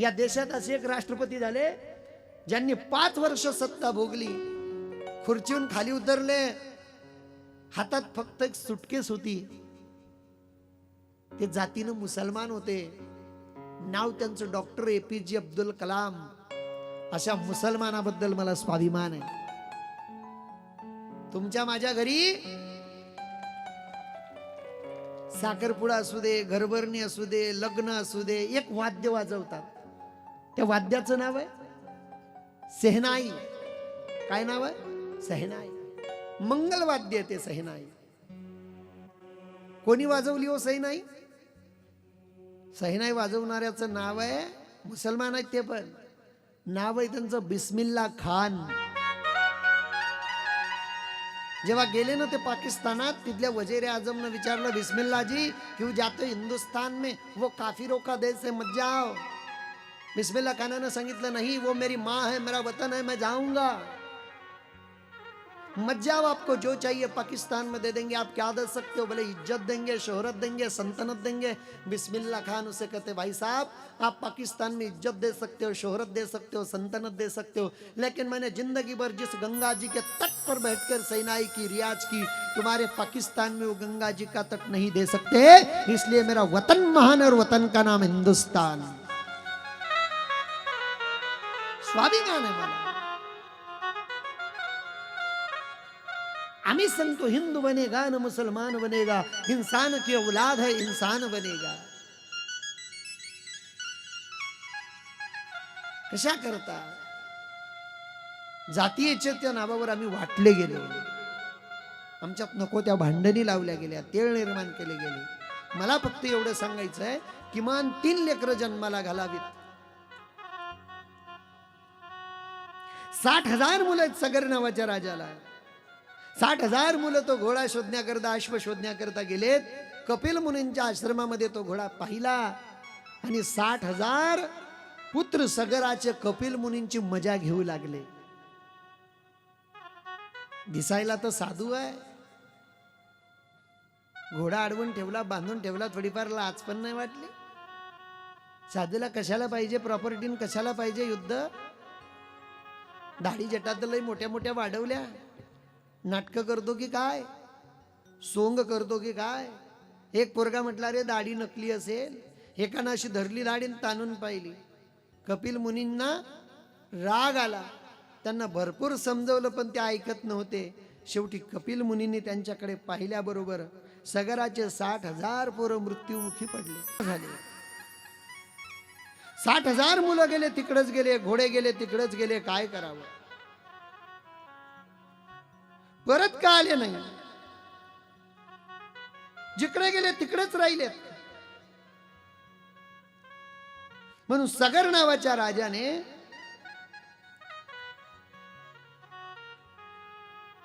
या देशात असे एक राष्ट्रपती झाले ज्यांनी 5 वर्ष सत्ता भोगली, खुर्चीहून खाली उतरले, हातात फक्त एक सुटकेस होती. ते जातीनं मुसलमान होते. नाव त्यांचं डॉक्टर APJ अब्दुल कलाम. अशा मुसलमानाबद्दल मला स्वाभिमान आहे. तुमच्या माझ्या घरी साखरपुडा असू दे, घरभरणी असू दे, लग्न असू दे, एक वाद्य वाजवतात. त्या वाद्याचं नाव आहे सेहनाई. काय नाव आहे? सेहनाई. मंगलवाद्य ते सेहनाई. कोणी वाजवली हो सेहनाई? सेहनाई वाजवणाऱ्याचं नाव आहे, मुसलमान आहेत ते पण, नाव आहे त्यांचं बिस्मिल्ला खान. जेव्हा गेले ना ते पाकिस्तानात, तिथल्या वजीर आजम ने विचारलं बिस्मिल्ला जी क्यों जाते हिंदुस्तान में, वो काफिरों का देश है मत जाओ. बिस्मिल्ला खानाने सांगितलं नहीं, वो मेरी माँ है, मेरा वतन है, मैं जाऊंगा. मत जाओ, आपको जो चाहिए पाकिस्तान में दे देंगे. आप क्या दे सकते हो? बोले इज्जत देंगे, शोहरत देंगे, सल्तनत देंगे. बिस्मिल्ला खान उसे कहते भाई साहब आप पाकिस्तान में इज्जत दे सकते हो, शोहरत दे सकते हो, सल्तनत दे सकते हो, लेकिन मैंने जिंदगी भर जिस गंगा जी के तट पर बैठकर सेनाई की रियाज की, तुम्हारे पाकिस्तान में वो गंगा जी का तट नहीं दे सकते. इसलिए मेरा वतन महान और वतन का नाम हिंदुस्तान. स्वाभिमान है मला. आम्ही सांगतो हिंदू बनेगा न मुसलमान बनेगा, इंसान की औलाद है इंसान बनेगा. कशा करता जातीयतेच्या नावावर आम्ही वाटले गेलो. आमच्यात नको त्या भांडणी लावल्या गेल्या, तेळ निर्माण केले गेले. मला फक्त एवढं सांगायचं आहे, किमान 3 लेकरं जन्माला घालावीत. 60,000 मुलं आहेत सगर नावाच्या राजाला. 60,000 मुलं तो घोडा शोधण्याकरता, अश्व शोधण्याकरता गेलेत. कपिल मुनींच्या आश्रमामध्ये तो घोडा पाहिला आणि 60,000 पुत्र सगराचे कपिल मुनींची मजा घेऊ लागले. दिसायला तर साधू आहे, घोडा अडवून ठेवला, बांधून ठेवला, थोडीफार लाज पण नाही वाटली. साधूला कशाला पाहिजे प्रॉपर्टी, कशाला पाहिजे युद्ध? दाढी जटात लय मोठ्या मोठ्या वाढवल्या, नाटकं करतो की काय, सोंग करतो की काय? एक पोरगा म्हटला, रे दाढी नकली असेल. एकानं अशी धरली दाढी ताणून पाहिली. कपिल मुनींना राग आला, त्यांना भरपूर समजवलं पण ते ऐकत नव्हते. शेवटी कपिल मुनींनी त्यांच्याकडे पाहिल्याबरोबर सगराचे 60,000 पोरं मृत्युमुखी पडले झाले. 60,000 मुलं गेले तिकडच गेले, घोडे गेले तिकडच गेले. काय करावं? परत का आले नाही? जिकडे गेले तिकडेच राहिलेत. म्हणून सगर नावाच्या राजाने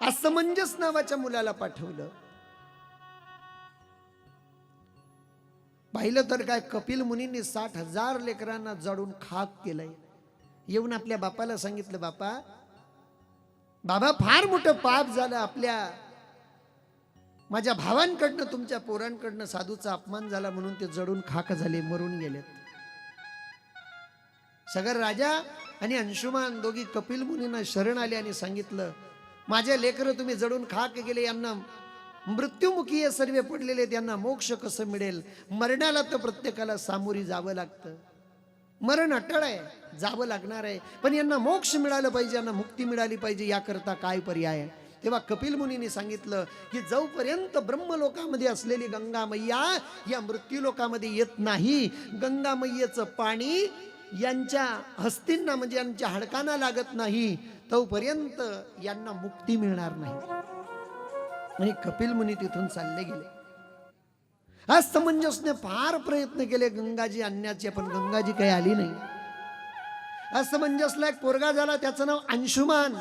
असमंजस नावाच्या मुलाला पाठवलं. पाहिलं तर काय, कपिल मुनींनी 60,000 लेकरांना जडून खाक केलंय. येऊन आपल्या बापाला सांगितलं, बाबा फार मोठं पाप झालं, माझ्या भावांकडनं तुमच्या पोरांकडनं साधूचा अपमान झाला म्हणून ते जडून खाक झाले, मरून गेलेत. सगर राजा आणि अंशुमान दोघी कपिल मुनींना शरण आले आणि सांगितलं, माझे लेकरं तुम्ही जडून खाक गेले, यांना मृत्युमुखी हे सर्व पडलेले, त्यांना मोक्ष कसं मिळेल? मरणाला तर प्रत्येकाला सामोरी जावं लागतं, मरण अटळ आहे, जावं लागणार आहे. पण यांना मोक्ष मिळालं पाहिजे, यांना मुक्ती मिळाली पाहिजे, याकरता काय पर्याय आहे? तेव्हा कपिल मुनींनी सांगितलं की जोपर्यंत ब्रह्मलोकामध्ये असलेली गंगा मैया या मृत्यूलोकामध्ये येत नाही, गंगा मैयेचं पाणी यांच्या हस्तींना म्हणजे यांच्या हाडकांना लागत नाही, तोपर्यंत यांना मुक्ती मिळणार नाही. आणि कपिल मुनी तिथून चालले गेले. आज समंजसने फार प्रयत्न केले गंगाजी आणण्याचे, पण गंगाजी काही आली नाही. आज समंजसला एक पोरगा झाला, त्याचं नाव अंशुमान.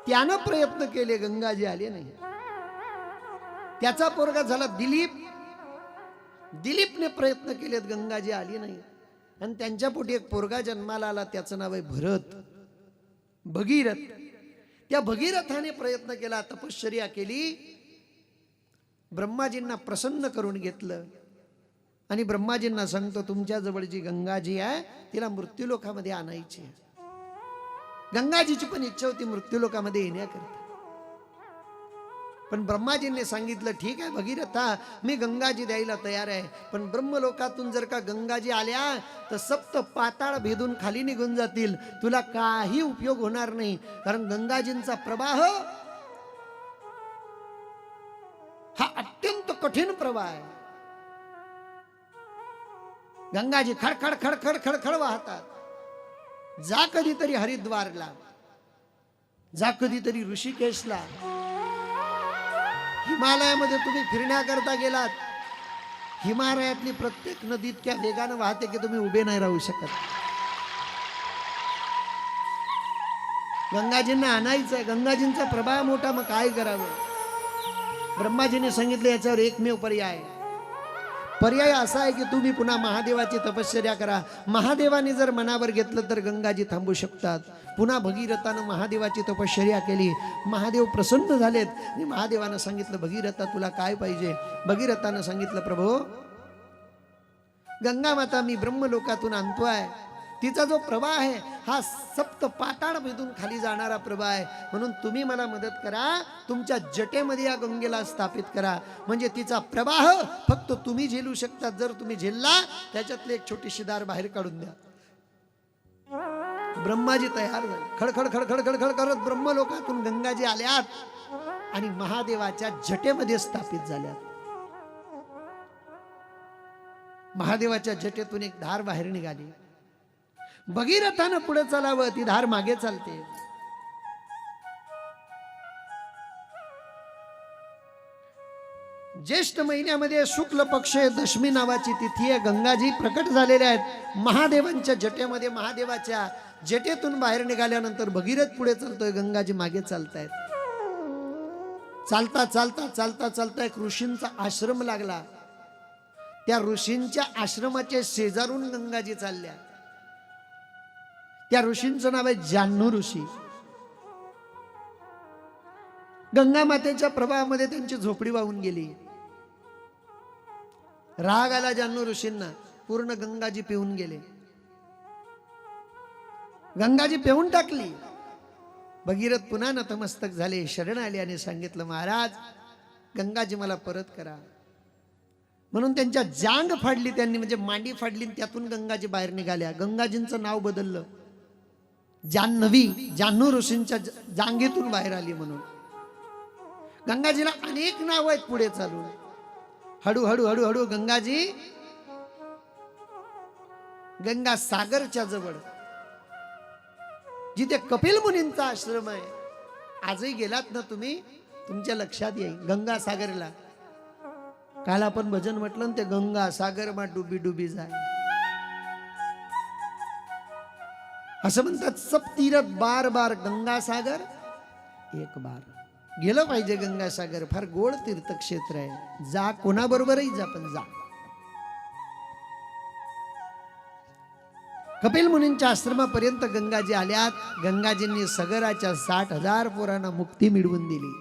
त्यानं प्रयत्न केले, गंगाजी आले नाही. त्याचा पोरगा झाला दिलीप. दिलीपने प्रयत्न केलेत, गंगाजी आली नाही. आणि त्यांच्या पोटी एक पोरगा जन्माला आला, त्याचं नाव आहे भरत, भगीरथ. त्या भगीरथाने प्रयत्न केला, तपश्चर्या केली, ब्रह्माजींना प्रसन्न करून घेतलं. आणि ब्रह्माजींना सांगतो, तुमच्या जवळ जी गंगाजी आहे तिला मृत्यूलोकामध्ये आणायची. गंगाजीची पण इच्छा होती मृत्यूलोकामध्ये येण्याकरता. पण ब्रह्माजींनी सांगितलं, ठीक आहे भगीरथा, मी गंगाजी द्यायला तयार आहे, पण ब्रह्मलोकातून जर का गंगाजी आल्या तर सप्त पाताळ भेदून खाली निघून जातील, तुला काही उपयोग होणार नाही. कारण गंगाजींचा प्रवाह हा अत्यंत कठीण प्रवाह आहे. गंगाजी खडखड खडखड खडखड वाहतात. जा कधीतरी हरिद्वारला, जा कधीतरी ऋषिकेशला, हिमालयामध्ये तुम्ही फिरण्याकरता गेलात, हिमालयातली प्रत्येक नदी इतक्या वेगानं वाहते की तुम्ही उभे नाही राहू शकत. गंगाजींना आणायचं आहे, गंगाजींचा प्रभाव मोठा, मग काय करावं? ब्रह्माजीने सांगितलं, याच्यावर एकमेव पर्याय असा आहे की तुम्ही पुन्हा महादेवाची तपश्चर्या करा. महादेवाने जर मनावर घेतलं तर गंगाजी थांबू शकतात. पुन्हा भगीरथानं महादेवाची तपश्चर्या केली. महादेव प्रसन्न झालेत आणि महादेवानं सांगितलं, भगीरथा तुला काय पाहिजे? भगीरथानं सांगितलं, प्रभो, गंगा माता मी ब्रह्मलोकातून आणतोय, तिचा जो प्रवाह आहे हा सप्त पाताळ भेदून खाली जाणारा प्रवाह आहे, म्हणून तुम्ही मला मदत करा, तुमच्या जटेमध्ये या गंगेला स्थापित करा, म्हणजे तिचा प्रवाह फक्त तुम्ही झेलू शकता. जर तुम्ही झेलला त्याच्यातले एक छोटीशी दार बाहेर काढून द्या. ब्रह्माजी तयार झाले. खडखड खडखड खडखड करत ब्रह्मलोकातून गंगाजी आल्यात आणि महादेवाच्या जटेमध्ये स्थापित झाल्यात. महादेवाच्या जटेतून एक धार बाहेर निघाली. भगीरथानं पुढे चालावं, ती धार मागे चालते. ज्येष्ठ महिन्यामध्ये शुक्ल पक्ष दशमी नावाची तिथी आहे. गंगाजी प्रकट झालेल्या आहेत महादेवांच्या जटेमध्ये. महादेवाच्या जटेतून बाहेर निघाल्यानंतर भगीरथ पुढे चालतोय, गंगाजी मागे चालतायत. चालता चालता चालता चालता एक ऋषींचा आश्रम लागला. त्या ऋषींच्या आश्रमाच्या शेजारून गंगाजी चालल्या. त्या ऋषींचं नाव आहे जान्हू ऋषी. गंगा मातेच्या प्रभावामध्ये त्यांची झोपडी वाहून गेली. राग आला जान्हू ऋषींना. पूर्ण गंगाजी पिऊन गेले. गंगाजी पिऊन टाकली. भगीरथ पुन्हा नतमस्तक झाले, शरण आले आणि सांगितलं, महाराज गंगाजी मला परत करा. म्हणून त्यांच्या जांग फाडली त्यांनी, म्हणजे मांडी फाडली. त्यातून गंगाजी बाहेर निघाल्या. गंगाजींचं नाव बदललं, जान्हवी. जान्हू ऋषींच्या जांगेतून बाहेर आली म्हणून. गंगाजीला अनेक नाव आहेत पुढे चालून. हळूहळू हळूहळू गंगाजी गंगा सागरच्या जवळ, जिथे कपिल मुनींचा आश्रम आहे, आजही गेलात ना तुम्ही, तुमच्या लक्षात येईल. गंगा सागरला काल आपण भजन म्हटलं ना, ते गंगा सागर मा डुबी डुबी जाय असं म्हणतात. सब तीरथ बार बार गंगा सागर एक बार. गेलं पाहिजे गंगा सागर. फार गोड तीर्थक्षेत्र आहे. जा, कोणाबरोबरही जा, पण जा. कपिल मुनींच्या आश्रमापर्यंत गंगाजी आल्यात. गंगाजींनी सगराच्या 60,000 पोरांना मुक्ती मिळवून दिली.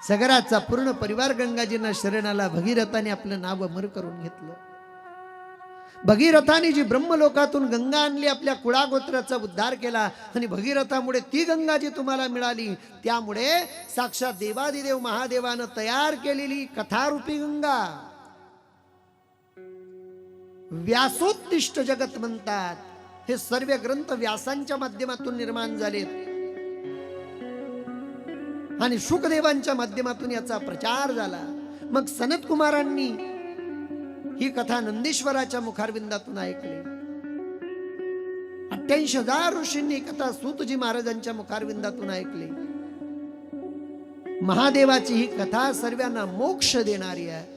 सगराचा पूर्ण परिवार गंगाजींना शरणाला. भगीरथाने आपलं नाव अमर करून घेतलं. भगीरथाने जी ब्रह्मलोकातून गंगा आणली, आपल्या कुळागोत्राचा उद्धार केला. आणि भगीरथामुळे ती गंगाजी तुम्हाला मिळाली. त्यामुळे साक्षात देवादिदेव महादेवानं तयार केलेली कथारूपी गंगा, व्यासोत्तिष्ठ जगत म्हणतात. हे सर्व ग्रंथ व्यासांच्या माध्यमातून निर्माण झालेत आणि शुकदेवांच्या माध्यमातून याचा प्रचार झाला. मग सनत कुमारांनी ही कथा नंदीश्वराच्या मुखारविंदातून ऐकली. 88,000 ऋषींनी कथा सूतजी महाराजांच्या मुखारविंदातून ऐकली. महादेवाची ही कथा सर्वांना मोक्ष देणारी आहे.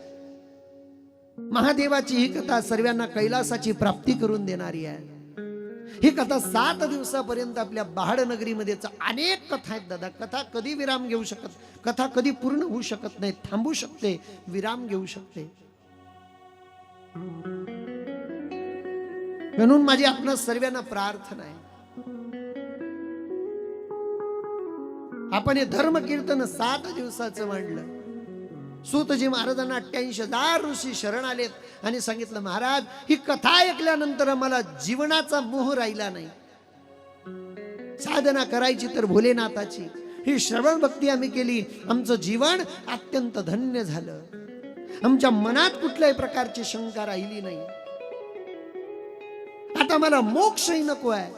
महादेवाची ही कथा सर्वांना कैलासाची प्राप्ती करून देणारी आहे. ही कथा 7 दिवसापर्यंत आपल्या पहाड नगरीमध्ये अनेक कथा आहेत दादा. कथा कधी विराम घेऊ शकत, कथा कधी पूर्ण होऊ शकत नाही. थांबू शकते, विराम घेऊ शकते. म्हणून माझी आपणा सर्वांना प्रार्थना आहे, आपण हे धर्म कीर्तन 7 दिवसाचं मांडलं. सूतजी महाराजांना 88,000 ऋषी शरण आलेत आणि सांगितलं, महाराज ही कथा ऐकल्यानंतर मला जीवनाचा मोह राहिला नाही. साधना करायची तर भोलेनाथाची. ही श्रवण भक्ती आम्ही केली, आमचं जीवन अत्यंत धन्य झालं. आमच्या मनात कुठल्याही प्रकारची शंका राहिली नाही. आता मला मोक्षही नको आहे.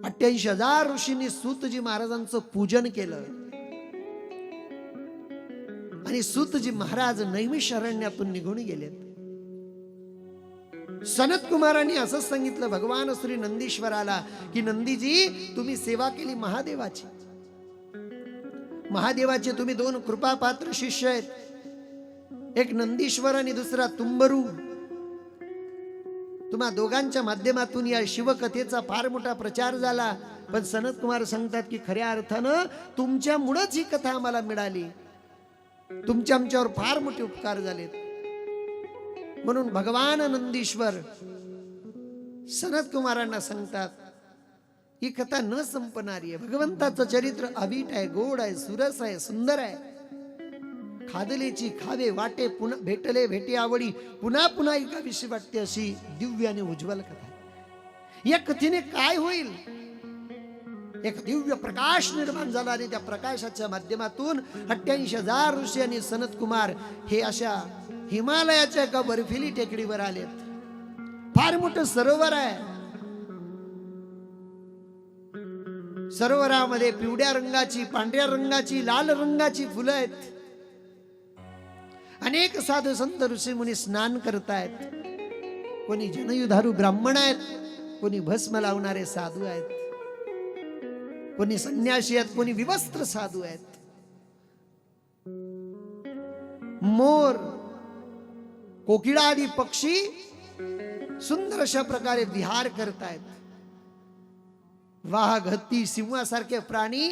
88,000 ऋषींनी सूतजी महाराजांचं पूजन केलं आणि सूतजी महाराज नैमिषारण्यातून निघून गेलेत. सनत कुमारांनी असं सांगितलं भगवान श्री नंदीश्वराला की नंदीजी तुम्ही सेवा केली महादेवाची. महादेवाचे तुम्ही 2 कृपापात्र शिष्य आहेत, एक नंदीश्वर आणि दुसरा तुंबरू. तुम्हा दोघांच्या माध्यमातून या शिवकथेचा फार मोठा प्रचार झाला. पण सनत कुमार सांगतात की खऱ्या अर्थानं तुमच्यामुळेच ही कथा आम्हाला मिळाली. तुमचे आमच्यावर फार मोठे उपकार झालेत. म्हणून भगवान नंदीश्वर सनत कुमारांना सांगतात ही कथा न संपणारी आहे. भगवंताचं चरित्र अवीट आहे, गोड आहे, सुरस आहे, सुंदर आहे. खादलेची खावे वाटे, पुन्हा भेटले भेटे आवडी, पुन्हा पुन्हा एकाविषयी वाटते, अशी दिव्य आणि उज्ज्वल कथा. या कथेने काय होईल? एक दिव्य प्रकाश निर्माण झाला आणि त्या प्रकाशाच्या माध्यमातून 88,000 ऋषी आणि सनत कुमार हे अशा हिमालयाच्या एका बर्फिली टेकडीवर आलेत. फार मोठं सरोवर आहे. सरोवरामध्ये पिवळ्या रंगाची, पांढऱ्या रंगाची, लाल रंगाची फुलं आहेत. अनेक साधू संत ऋषी मुनी स्नान करतायत. कोणी जनयुधारू ब्राह्मण आहेत, कोणी भस्म लावणारे साधू आहेत. कोणी संन्यासी आहेत, कोणी विवस्त्र साधू आहेत. मोर, कोकिळा आदी पक्षी सुंदर अशा प्रकारे विहार करतायत. वाघ, हत्ती, सिंहासारखे प्राणी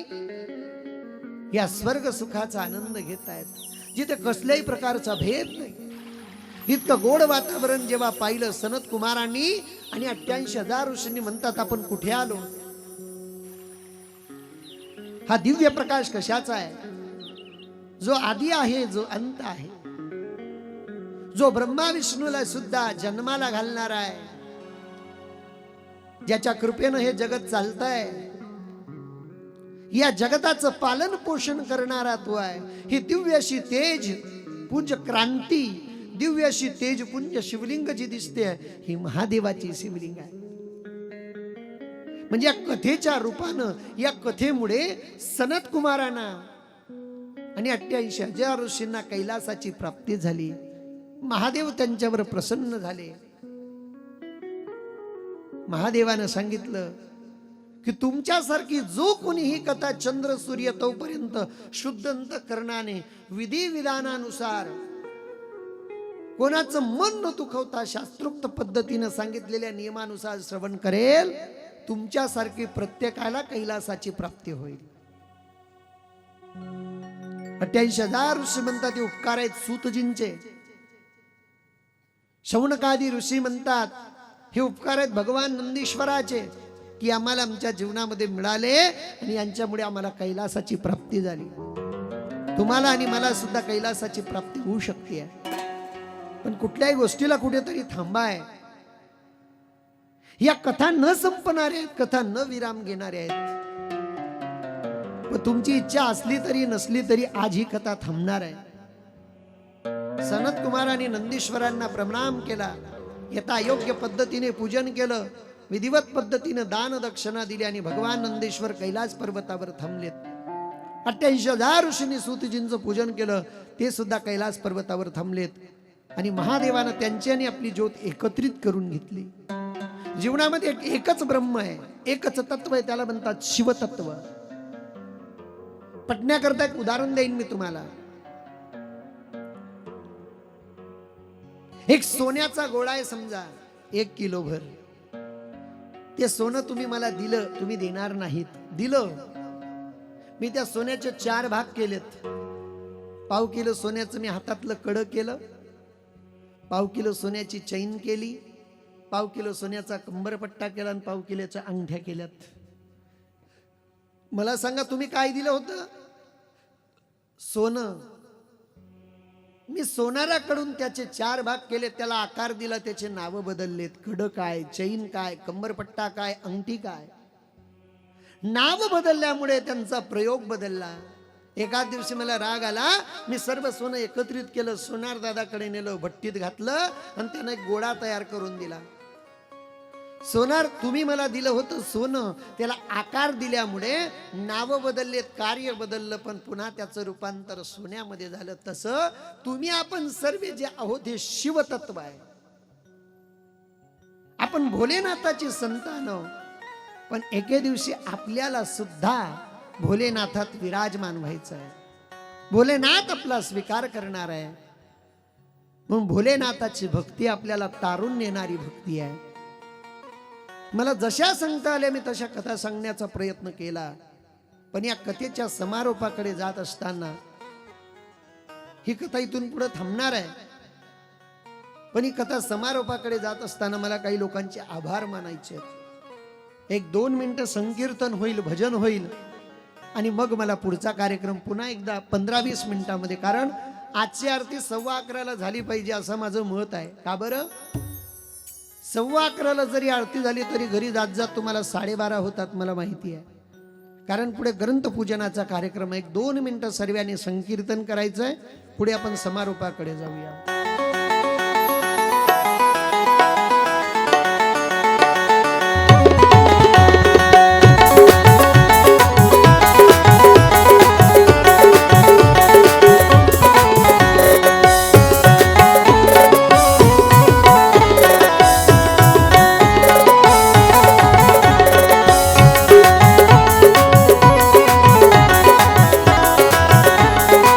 या स्वर्ग सुखाचा आनंद घेत आहेत, जिथे कसल्याही प्रकारचा भेद नाही. इतकं गोड वातावरण जेव्हा पाहिलं सनत कुमारांनी आणि 88,000 ऋषींनी म्हणतात, आपण कुठे आलो? हा दिव्य प्रकाश कशाचा आहे? जो आदी आहे, जो अंत आहे, जो ब्रह्मा विष्णूला सुद्धा जन्माला घालणारा आहे, ज्याच्या कृपेनं हे जगत चालतंय, या जगताचं पालन पोषण करणारा तो आहे. ही दिव्य अशी तेज पुंज क्रांती, दिव्य अशी तेज पुंज शिवलिंग जी दिसते, ही महादेवाची शिवलिंग आहे. म्हणजे या कथेच्या रूपानं, या कथेमुळे सनत कुमारांना आणि 88,000 ऋषींना कैलासाची प्राप्ती झाली. महादेव त्यांच्यावर प्रसन्न झाले. महादेवानं सांगितलं की तुमच्यासारखी जो कोणी ही कथा चंद्र सूर्य तोपर्यंत शुद्ध अंतःकरणाने विधी विधानानुसार कोणाचं मन न दुखवता शास्त्रोक्त पद्धतीने सांगितलेल्या नियमानुसार श्रवण करेल, तुमच्यासारखी प्रत्येकाला कैलासाची प्राप्ती होईल. 88,000 ऋषी म्हणतात हे उपकार आहेत सूतजींचे. शौनकादी ऋषी म्हणतात हे उपकार आहेत भगवान नंदीश्वराचे, की आम्हाला आमच्या जीवनामध्ये मिळाले आणि यांच्यामुळे आम्हाला कैलासाची प्राप्ती झाली. तुम्हाला आणि मला सुद्धा कैलासाची प्राप्ती होऊ शकते. पण कुठल्याही गोष्टीला कुठेतरी थांबाय. या कथा न संपणाऱ्या आहेत, कथा न विराम घेणाऱ्या आहेत. व तुमची इच्छा असली तरी नसली तरी आज ही कथा थांबणार आहे. सनत कुमारांनी नंदीश्वरांना प्रणाम केला, यथा योग्य पद्धतीने पूजन केलं, विधिवत पद्धतीने दान दक्षिणा दिली आणि भगवान नंदीश्वर कैलास पर्वतावर थांबलेत. 88,000 ऋषींनी सूतजींचं पूजन केलं, ते सुद्धा कैलास पर्वतावर थांबलेत. आणि महादेवानं त्यांची आणि आपली ज्योत एकत्रित करून घेतली. जीवनामध्ये एकच ब्रह्म आहे, एकच तत्व आहे, त्याला म्हणतात शिवतत्व. पटण्याकरता एक उदाहरण देईन मी तुम्हाला. एक सोन्याचा गोळा आहे समजा 1 किलोभर. ते सोनं तुम्ही मला दिलं, तुम्ही देणार नाहीत, दिलं. मी त्या सोन्याचे 4 भाग केलेत. 1/2 किलो सोन्याचं मी हातातलं कडं केलं, 1/2 किलो सोन्याची चैन केली, 1/2 किलो सोन्याचा कंबरपट्टा केला आणि 1/2 किलोच्या अंगठ्या केल्यात. मला सांगा तुम्ही काय दिलं होतं? सोनं. मी सोनाराकडून त्याचे 4 भाग केले, त्याला आकार दिला, त्याचे नाव बदललेत. कडं काय, चैन काय, कंबरपट्टा काय, अंगठी काय. नाव बदलल्यामुळे त्यांचा प्रयोग बदलला. एका दिवशी मला राग आला, मी सर्व सोनं एकत्रित केलं, सोनार दादाकडे नेलं, भट्टीत घातलं आणि त्यानं एक गोळा तयार करून दिला. सोनार, तुम्ही मला दिलं होतं सोनं, त्याला आकार दिल्यामुळे नाव बदललेत, कार्य बदललं, पण पुन्हा त्याचं रूपांतर सोन्यामध्ये झालं. तसं तुम्ही आपण सर्व जे आहोत हे शिवतत्व आहे. आपण भोलेनाथाची संतान, पण एके दिवशी आपल्याला सुद्धा भोलेनाथात विराजमान व्हायचं आहे. भोलेनाथ आपला स्वीकार करणार आहे. म्हणून भोलेनाथाची भक्ती आपल्याला तारून नेणारी भक्ती आहे. मला जशा सांगता आल्या मी तशा कथा सांगण्याचा प्रयत्न केला, पण या कथेच्या समारोपाकडे जात असताना ही कथा इथून पुढे थांबणार आहे. पण ही कथा समारोपाकडे जात असताना मला काही लोकांचे आभार मानायचे आहेत. 1-2 मिनिटं संकीर्तन होईल, भजन होईल आणि मग मला पुढचा कार्यक्रम पुन्हा एकदा 15-20 मिनिटांमध्ये, कारण आजची आरती 11:15 झाली पाहिजे असं माझं मत आहे. का बरं? 11:15 जरी आरती झाली तरी घरी जात जात तुम्हाला 12:30 होतात, मला माहिती आहे. कारण पुढे ग्रंथपूजनाचा कार्यक्रम आहे. 1-2 मिनिटं सर्वांनी संकीर्तन करायचंय, पुढे आपण समारोपाकडे जाऊया.